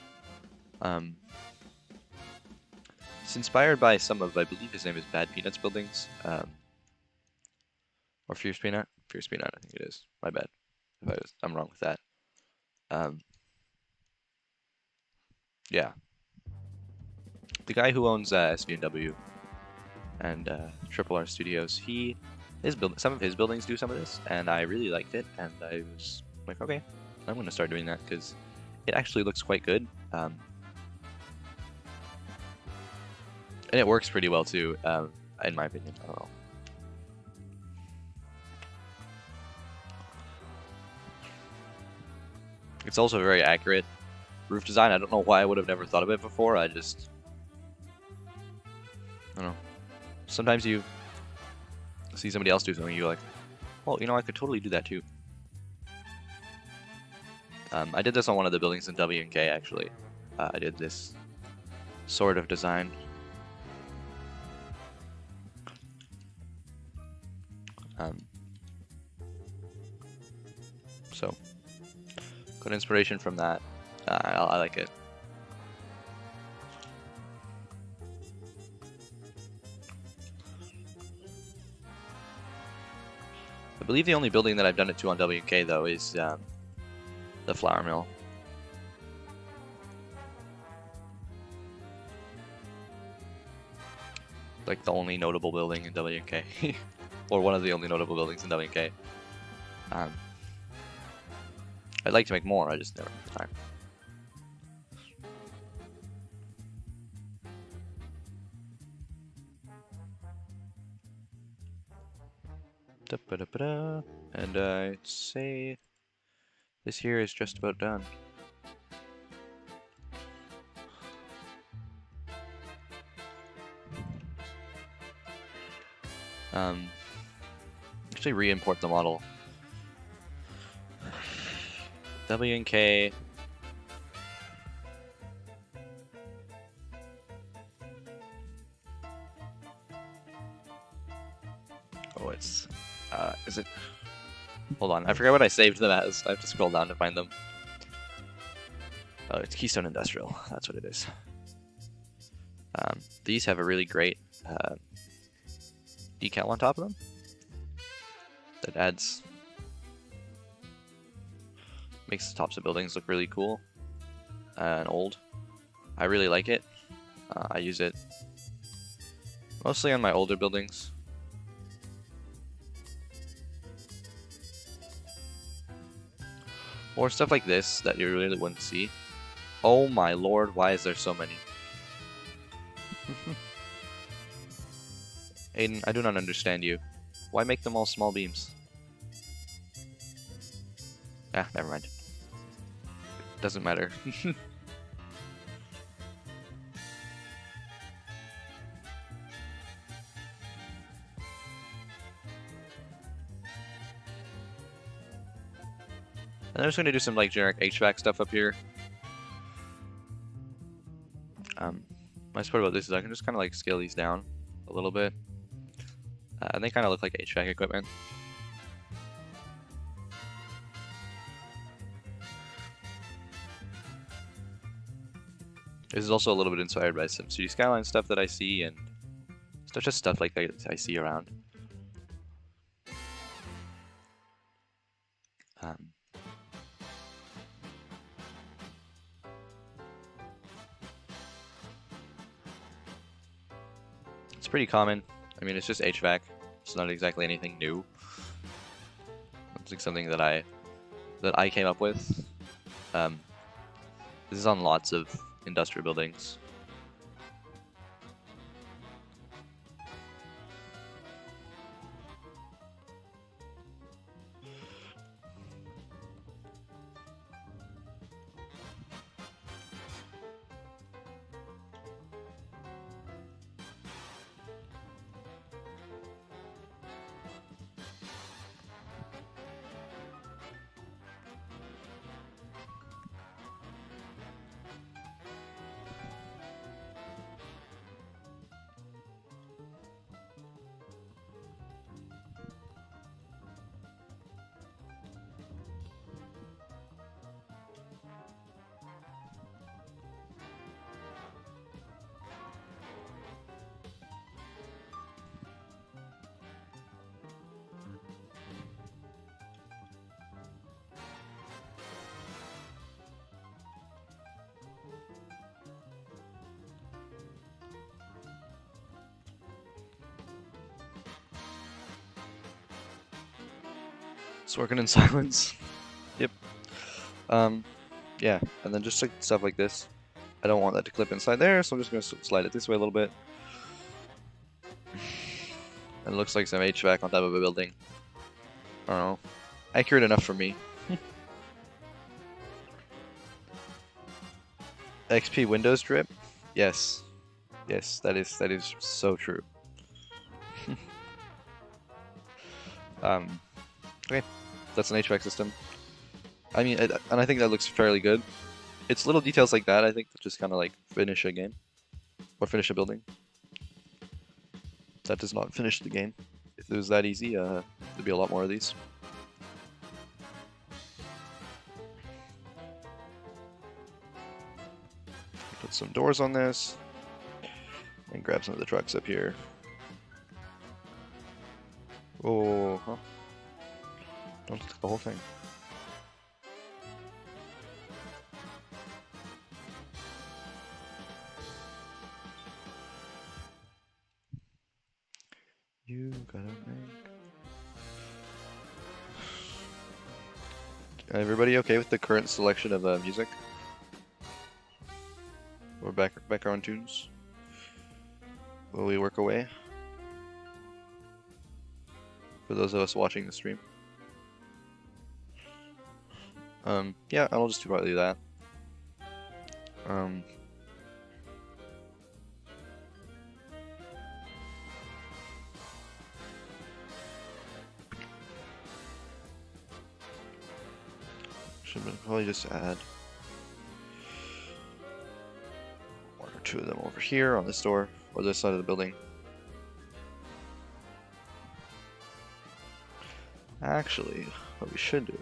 It's inspired by some of, I believe his name is Bad Peanut's buildings, or Fierce Peanut. Fierce Peanut, I think it is. My bad if I'm wrong with that. Yeah. The guy who owns SVW and Triple R Studios, some of his buildings do some of this, and I really liked it, and I was like, okay, I'm going to start doing that because it actually looks quite good, and it works pretty well too, in my opinion. I don't know. It's also very accurate roof design. I don't know why I would have never thought of it before. I don't know. Sometimes you see somebody else do something, you're like, well, you know, I could totally do that too. I did this on one of the buildings in W&K, actually. I did this sort of design. So, good inspiration from that. I like it. I believe the only building that I've done it to on W&K, though, is the flour mill. Like the only notable building in W&K. Or one of the only notable buildings in W&K. I'd like to make more, I just never have the time. And I'd say this here is just about done. Actually re-import the model. W&K. Oh, it's is it? Hold on, I forgot what I saved them as. I have to scroll down to find them. Oh, it's Keystone Industrial. That's what it is. These have a really great decal on top of them that makes the tops of buildings look really cool and old. I really like it. I use it mostly on my older buildings. Or stuff like this that you really wouldn't see. Oh my lord, why is there so many? Aiden, I do not understand you. Why make them all small beams? Ah, never mind. Doesn't matter. And I'm just going to do some like generic HVAC stuff up here. Nice part about this is I can just kind of like scale these down a little bit. And they kind of look like HVAC equipment. This is also a little bit inspired by some City Skyline stuff that I see, and just stuff like that I see around. It's pretty common. I mean, it's just HVAC. It's not exactly anything new. It's like something that I came up with. This is on lots of industrial buildings. It's working in silence. Yep. Yeah, and then just like stuff like this. I don't want that to clip inside there, so I'm just going to slide it this way a little bit. And it looks like some HVAC on top of a building. I don't know. Accurate enough for me. XP Windows drip? Yes. Yes, that is so true. Okay, that's an HVAC system. I mean, and I think that looks fairly good. It's little details like that, I think, that just kind of like finish a game. Or finish a building. That does not finish the game. If it was that easy, there'd be a lot more of these. Put some doors on this. And grab some of the trucks up here. Oh, huh. Don't take the whole thing. You gotta make... Everybody okay with the current selection of music? Or background tunes? Will we work away? For those of us watching the stream. Yeah, I'll just probably do that. Should probably just add one or two of them over here on this door, or this side of the building. Actually, what we should do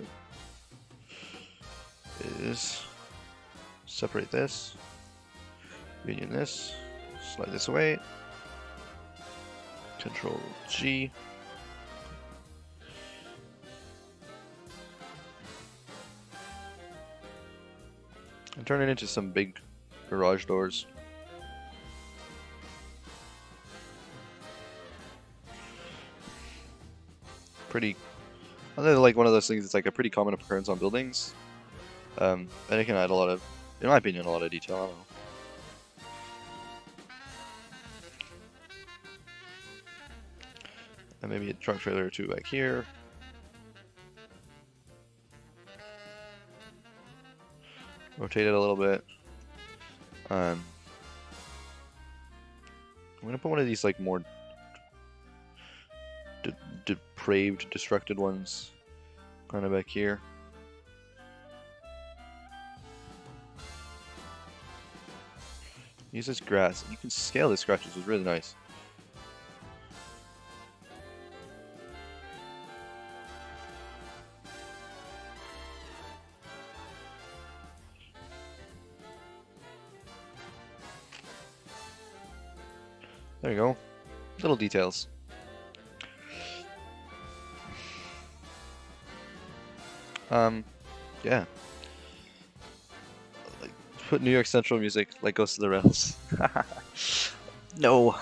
is separate this, union this, slide this away, Control G. And turn it into some big garage doors. Pretty, like one of those things. It's like a pretty common occurrence on buildings, and it can add a lot of, in my opinion, a lot of detail. I don't know. And maybe a truck trailer or two back here. Rotate it a little bit. I'm gonna put one of these like more depraved, destructed ones kind of back here. Use this grass. You can scale this grass, which is really nice. There you go. Little details. Yeah. Like, put New York Central music like Ghost of the Rails. No.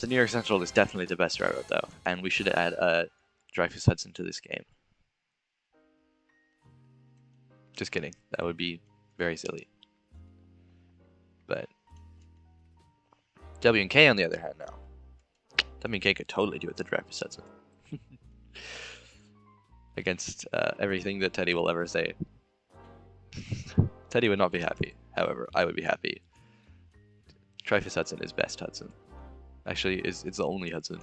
The New York Central is definitely the best railroad though, and we should add Dreyfus Hudson to this game. Just kidding. That would be very silly. But W&K on the other hand now. W&K could totally do it the Dreyfus Hudson. Against everything that Teddy will ever say. Teddy would not be happy. However, I would be happy. Dreyfus Hudson is best Hudson. Actually, it's the only Hudson.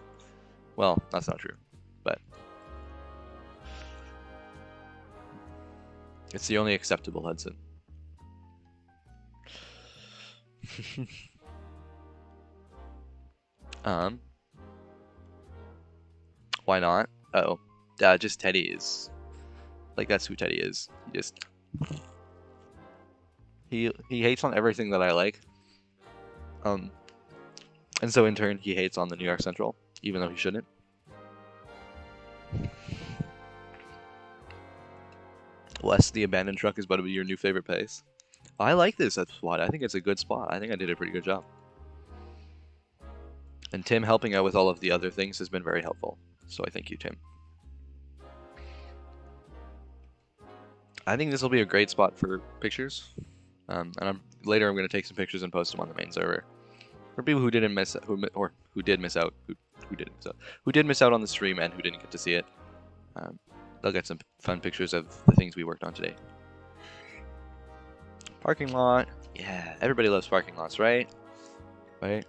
Well, that's not true, but it's the only acceptable Hudson. Why not? Oh, just Teddy is like, that's who Teddy is. He hates on everything that I like. And so in turn he hates on the New York Central, even though he shouldn't. Wes, the abandoned truck is about to be your new favorite place. I like this spot. I think it's a good spot. I think I did a pretty good job. And Tim helping out with all of the other things has been very helpful. So I thank you, Tim. I think this will be a great spot for pictures. And later I'm going to take some pictures and post them on the main server. For people who didn't miss, who did miss out on the stream and who didn't get to see it, they'll get some fun pictures of the things we worked on today. Parking lot. Yeah, everybody loves parking lots, right? Right?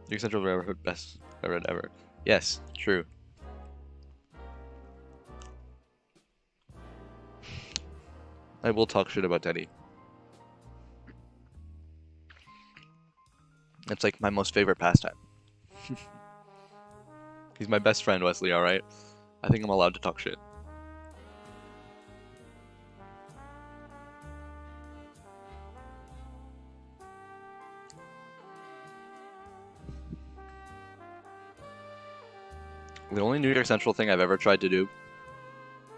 Your central railroad best railroad ever. Yes, true. I will talk shit about Teddy. It's like my most favorite pastime. He's my best friend, Wesley, alright? I think I'm allowed to talk shit. The only New York Central thing I've ever tried to do,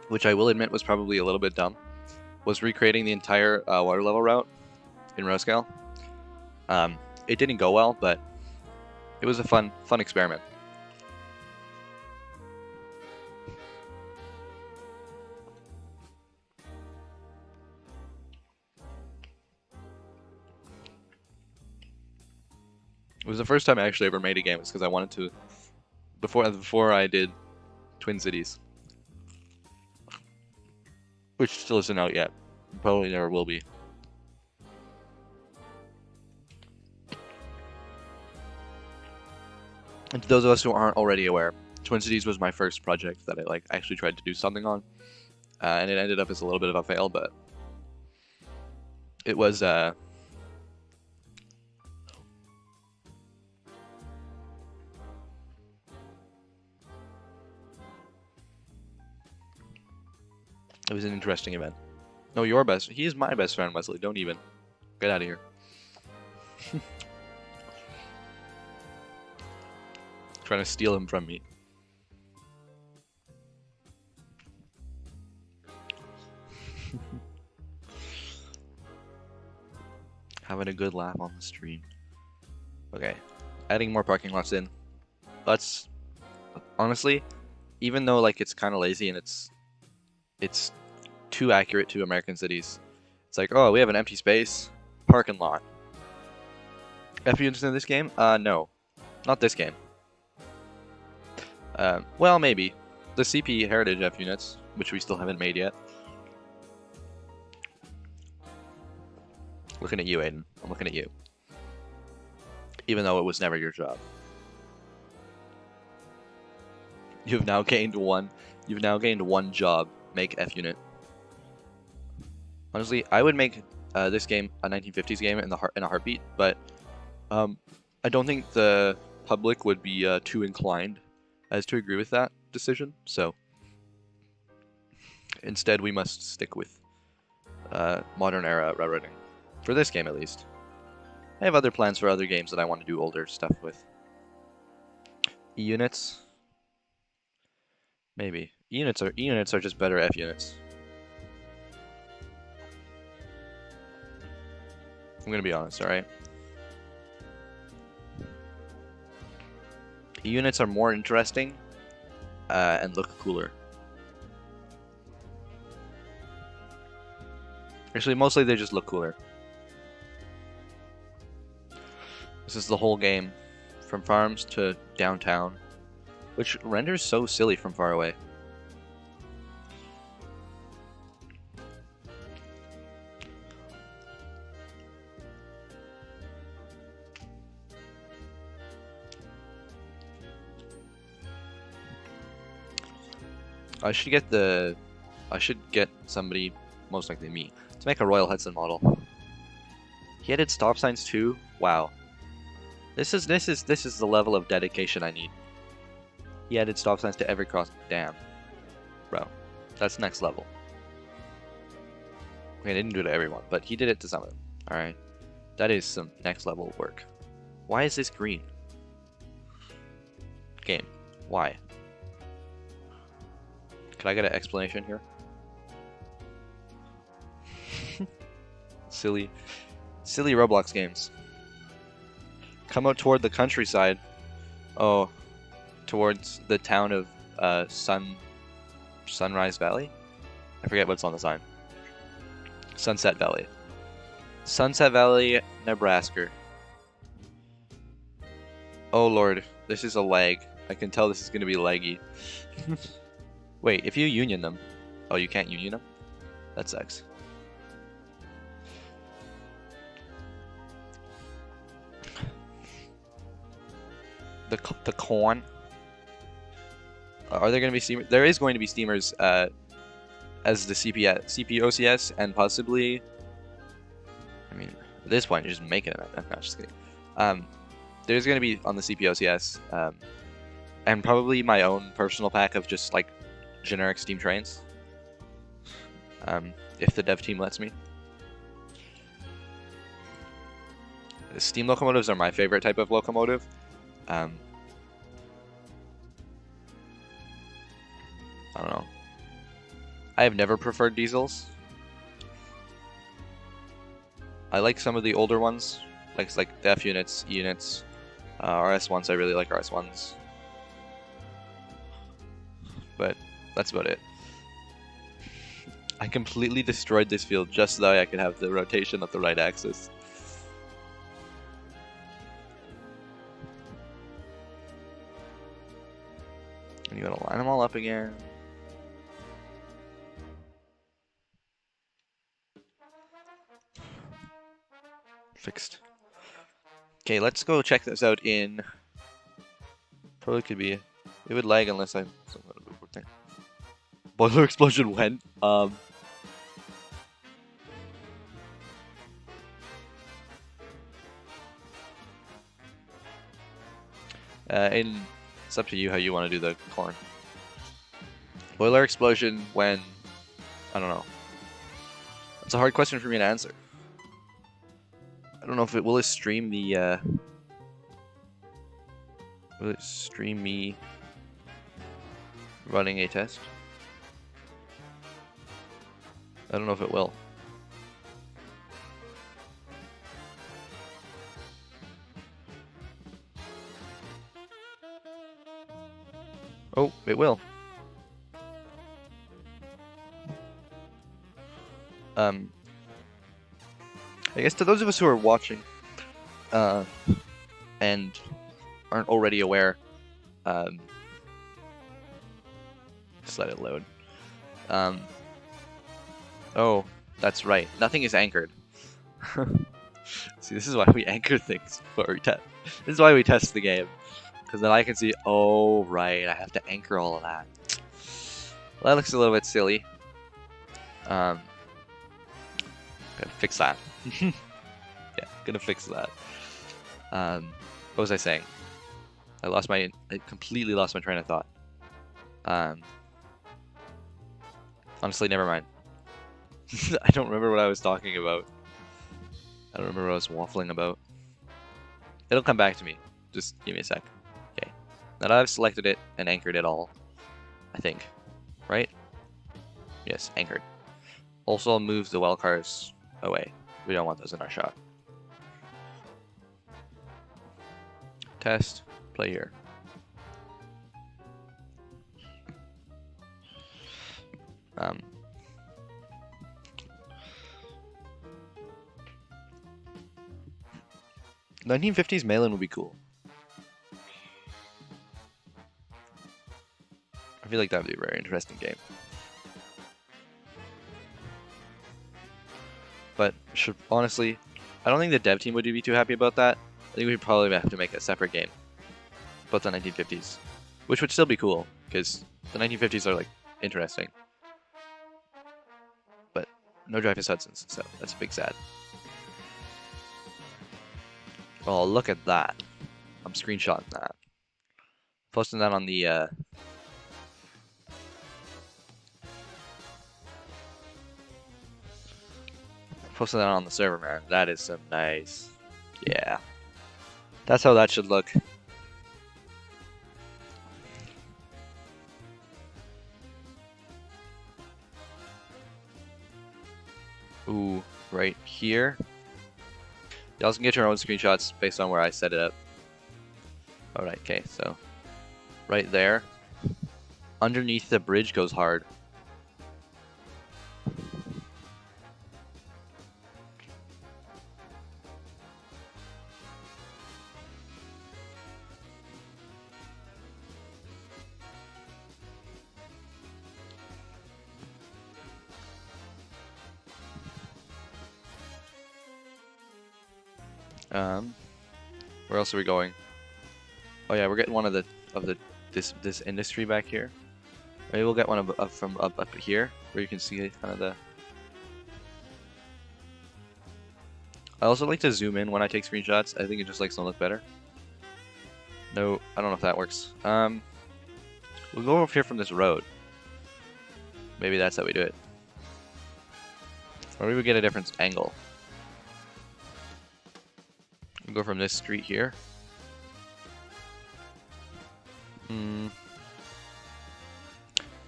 which I will admit was probably a little bit dumb, was recreating the entire water level route in row scale. It didn't go well, but it was a fun experiment. It was the first time I actually ever made a game. It's because I wanted to, before I did Twin Cities, which still isn't out yet. Probably never will be. And to those of us who aren't already aware, Twin Cities was my first project that I actually tried to do something on, and it ended up as a little bit of a fail, but it was it was an interesting event. No, your best. He is my best friend, Wesley. Don't even. Get out of here. Trying to steal him from me. Having a good laugh on the stream. Okay. Adding more parking lots in. Let's... Honestly, even though like it's kind of lazy and it's too accurate to American cities. It's like, oh, we have an empty space. Parking lot. F units in this game? No. Not this game. Well, maybe. The CP Heritage F units, which we still haven't made yet. Looking at you, Aiden. I'm looking at you. Even though it was never your job. You've now gained one job. Make F unit. Honestly, I would make this game a 1950s game in a heartbeat, but I don't think the public would be too inclined as to agree with that decision. So instead, we must stick with modern era railroading for this game, at least. I have other plans for other games that I want to do older stuff with. E units, maybe. E units are just better F units. I'm gonna be honest, alright? Units are more interesting and look cooler. Actually, mostly they just look cooler. This is the whole game, from farms to downtown, which renders so silly from far away. I should get somebody, most likely me, to make a Royal Hudson model. He added stop signs too? Wow. This is the level of dedication I need. He added stop signs to every cross. Damn. Bro. That's next level. Okay, I didn't do it to everyone, but he did it to some of them. Alright. That is some next level work. Why is this green? Game. Why? Can I get an explanation here? Silly Roblox games. Come out toward the countryside. Oh, towards the town of Sunrise Valley? I forget what's on the sign. Sunset Valley. Sunset Valley, Nebraska. Oh lord, this is a lag. I can tell this is going to be laggy. Wait, if you union them... Oh, you can't union them? That sucks. the corn. Are there going to be steamers? There is going to be steamers as the CPOCS and possibly. I mean, at this point, you're just making it. I'm not just kidding. There's going to be on the CPOCS, and probably my own personal pack of just like generic steam trains. If the dev team lets me. Steam locomotives are my favorite type of locomotive. I don't know. I have never preferred diesels. I like some of the older ones, like the F units, E units, RS1s. I really like RS1s, but that's about it. I completely destroyed this field just so that I could have the rotation of the right axis. And you gotta line them all up again. Fixed. Okay, let's go check this out in. Probably could be. It would lag unless I. Boiler explosion when? It's up to you how you want to do the corn. Boiler explosion when? I don't know. It's a hard question for me to answer. I don't know if it will stream the. Will it stream me running a test? I don't know if it will. Oh, it will. I guess to those of us who are watching, and aren't already aware, just let it load. Oh, that's right. Nothing is anchored. See, this is why we anchor things before we test. This is why we test the game, because then I can see. Oh, right. I have to anchor all of that. Well, that looks a little bit silly. Gotta fix that. Yeah, gonna fix that. What was I saying? I completely lost my train of thought. Honestly, never mind. I don't remember what I was talking about. I don't remember what I was waffling about. It'll come back to me. Just give me a sec. Okay. Now that I've selected it and anchored it all, I think. Right? Yes, anchored. Also move the well cars away. We don't want those in our shot. Test. Play here. Um. 1950s Malin would be cool. I feel like that would be a very interesting game. But honestly, I don't think the dev team would be too happy about that. I think we'd probably have to make a separate game about the 1950s, which would still be cool because the 1950s are like interesting. But no Dreyfus Hudsons, so that's a big sad. Oh, look at that. I'm screenshotting that. Posting that on the server, man. That is some nice. Yeah. That's how that should look. Ooh, right here. You also can get your own screenshots based on where I set it up. Alright, okay, so right there. Underneath the bridge goes hard. Where else are we going? Oh yeah, we're getting one of this industry back here. Maybe we'll get one from up here where you can see kind of the. I also like to zoom in when I take screenshots. I think it just makes them look better. No, I don't know if that works. We'll go up here from this road. Maybe that's how we do it. Or we would get a different angle. We'll go from this street here.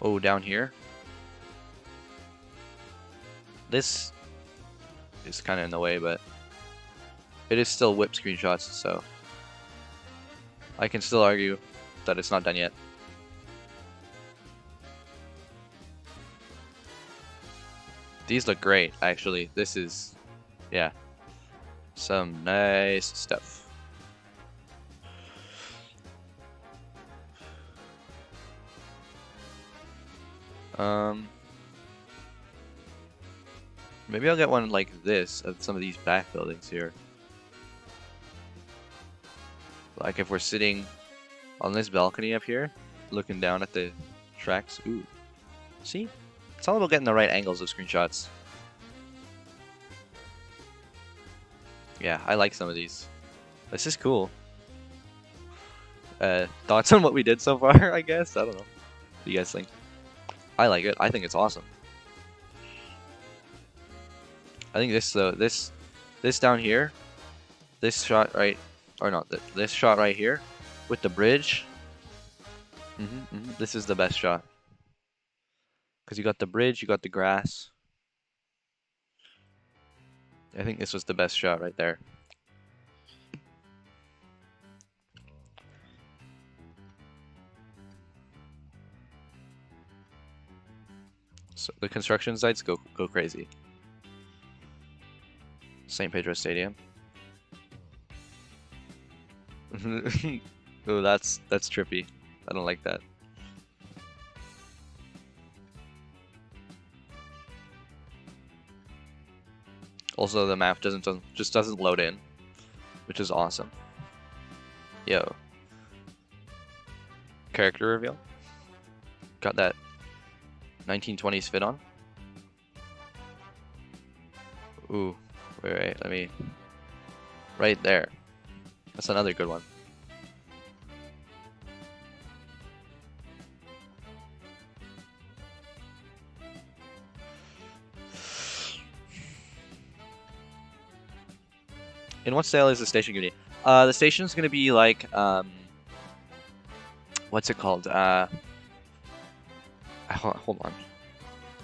Oh, down here. This is kind of in the way, but it is still whip screenshots, so I can still argue that it's not done yet. These look great, actually. This is, yeah, some nice stuff. Maybe I'll get one like this of some of these back buildings here. Like if we're sitting on this balcony up here, looking down at the tracks. Ooh, see? It's all about getting the right angles of screenshots. Yeah, I like some of these. This is cool. Thoughts on what we did so far, I guess? I don't know. What do you guys think? I like it. I think it's awesome. I think this down here, this shot right, or not, this shot right here with the bridge. This is the best shot. Because you got the bridge, you got the grass. I think this was the best shot right there. So the construction sites go crazy. St. Pedro Stadium. Oh, that's trippy. I don't like that. Also, the map just doesn't load in, which is awesome. Yo. Character reveal. Got that 1920s fit on. Ooh, wait, let me. Right there. That's another good one. In what style is the station gonna be? The station's gonna be like, what's it called? Hold on.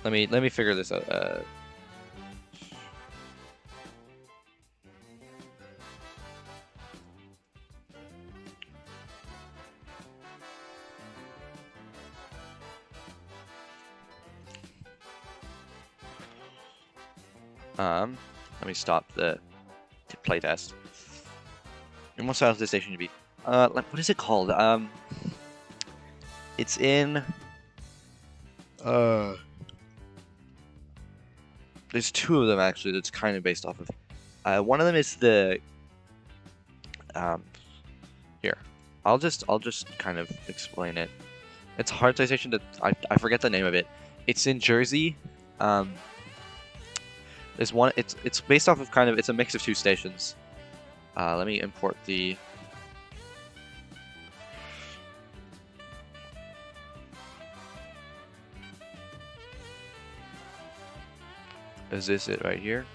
Let me figure this out. Let me stop the playtest. And what style is the station to be? What is it called? It's in. There's two of them actually. That's kind of based off of. One of them is the. Here, I'll just kind of explain it. It's a hard station that I forget the name of it. It's in Jersey. There's one. It's based off of kind of. It's a mix of two stations. Let me import the. Is this it right here?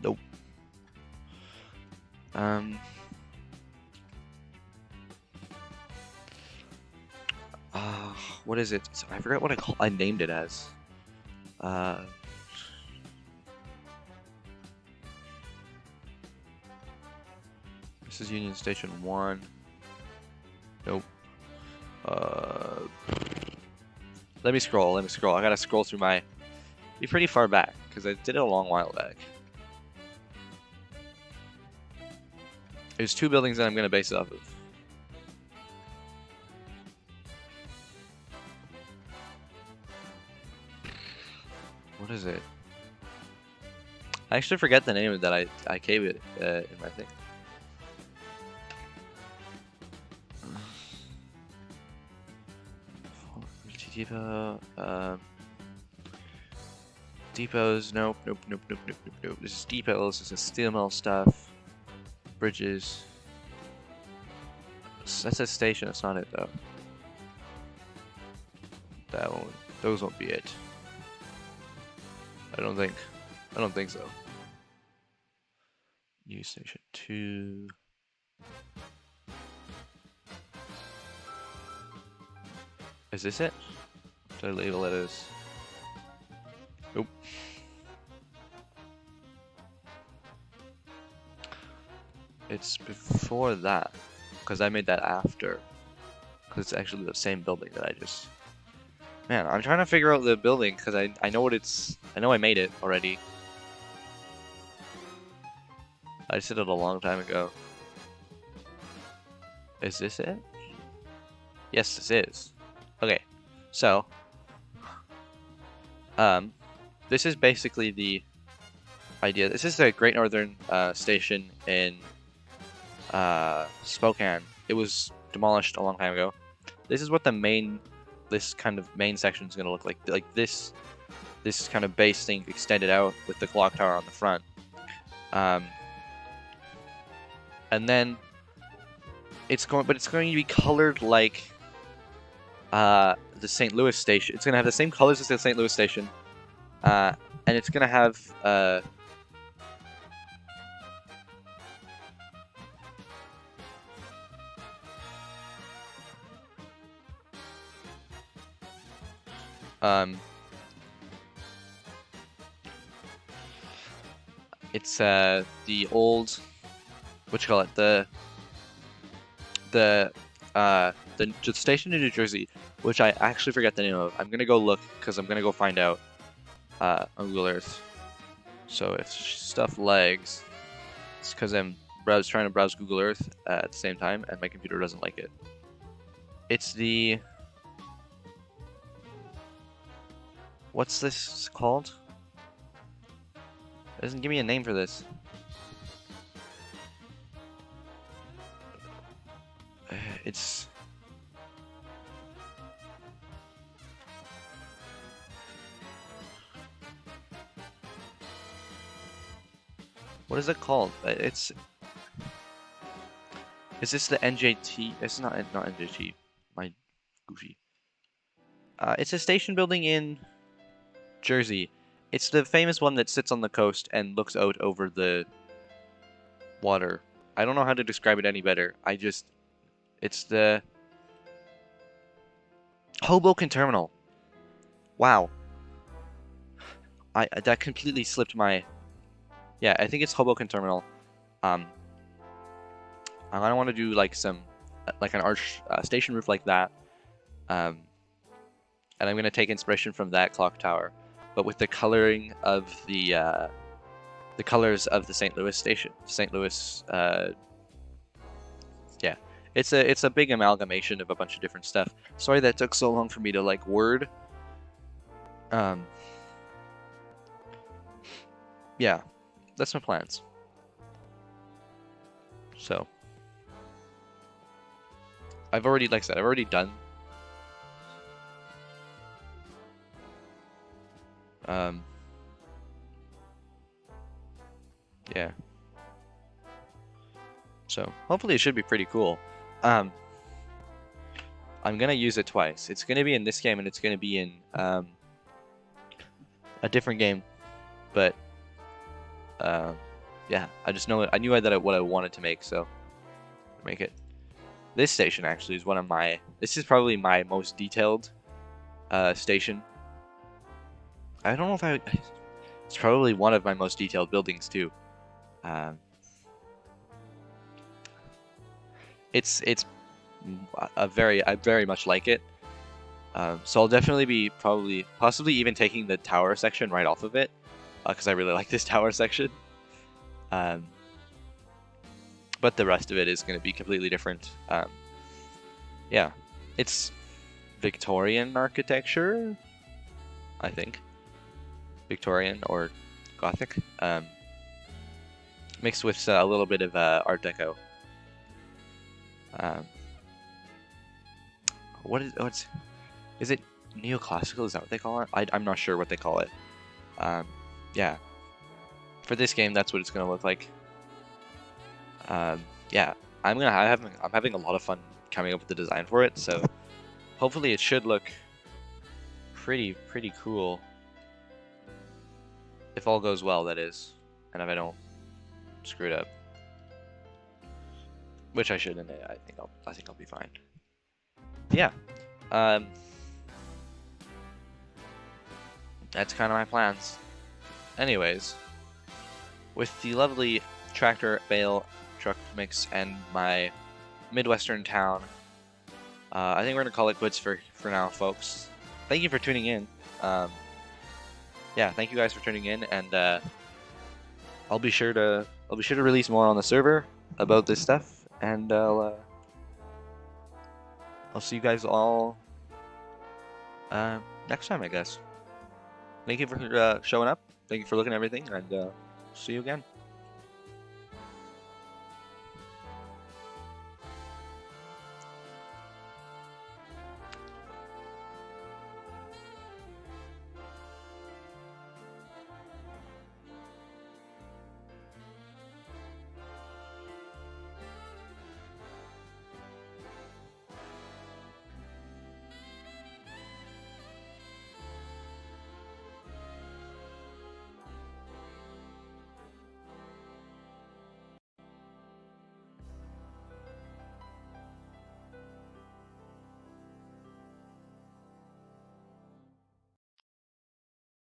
Nope. What is it? I forgot what I named it as. This is Union Station 1. Nope. Let me scroll. I gotta scroll through my. Be pretty far back because I did it a long while back. There's two buildings that I'm gonna base it off of. What is it? I actually forget the name that I gave it in my thing. Depot. Depots. Nope. Nope. Nope. Nope. Nope. Nope. Nope. This is depots. This is steel mill stuff. Bridges. That's a station. That's not it though. That won't. Those won't be it. I don't think. I don't think so. New station 2. Is this it? Should I label it as? Nope. It's before that, because I made that after. Because it's actually the same building that I just... Man, I'm trying to figure out the building, because I know what it's... I know I made it already. I just did it a long time ago. Is this it? Yes, this is. Okay, so... this is basically the idea. This is the Great Northern Station in Spokane. It was demolished a long time ago. This is what this kind of main section is going to look like. Like this kind of base thing extended out with the clock tower on the front. And then it's going to be colored like the St. Louis station. It's going to have the same colors as the St. Louis station. And it's going to have it's the old, what you call it, the station in New Jersey, which I actually forget the name of. I'm gonna go look because I'm gonna go find out on Google Earth. So if stuff lags, it's because I'm trying to browse Google Earth at the same time, and my computer doesn't like it. It's the... What's this called? It doesn't give me a name for this. It's... What is it called? It's... Is this the NJT? It's not NJT. My goofy. It's a station building in Jersey. It's the famous one that sits on the coast and looks out over the water. I don't know how to describe it any better. It's the Hoboken Terminal. Wow. That completely slipped my... Yeah, I think it's Hoboken Terminal. I want to do like an arch station roof like that. And I'm gonna take inspiration from that clock tower, but with the coloring of the colors of the St. Louis station. St. Louis, yeah, it's a big amalgamation of a bunch of different stuff. Sorry that took so long for me to like word. Yeah, that's my plans. So, I've already, like I said, I've already done. Yeah. So, hopefully it should be pretty cool. I'm gonna use it twice. It's gonna be in this game and it's gonna be in, a different game. But, yeah, I just know it. I knew what I wanted to make, so make it. This station actually is one of my... This is probably my most detailed station. I don't know if it's probably one of my most detailed buildings too. I very much like it. So I'll definitely be possibly even taking the tower section right off of it, because I really like this tower section. But the rest of it is going to be completely different. Yeah, it's Victorian architecture, I think. Victorian or Gothic, mixed with a little bit of Art Deco. Is it neoclassical, is that what they call it? I'm not sure what they call it. Yeah. For this game, that's what it's gonna look like. Yeah, I'm having a lot of fun coming up with the design for it, so hopefully it should look pretty cool. If all goes well, that is, and if I don't screw it up, which I shouldn't. I think I'll be fine. Yeah, that's kind of my plans. Anyways, with the lovely tractor bale truck mix and my Midwestern town, I think we're gonna call it quits for now, folks. Thank you for tuning in. Yeah, thank you guys for tuning in, and I'll be sure to release more on the server about this stuff, and I'll see you guys all next time, I guess. Thank you for showing up. Thank you for looking at everything, and see you again.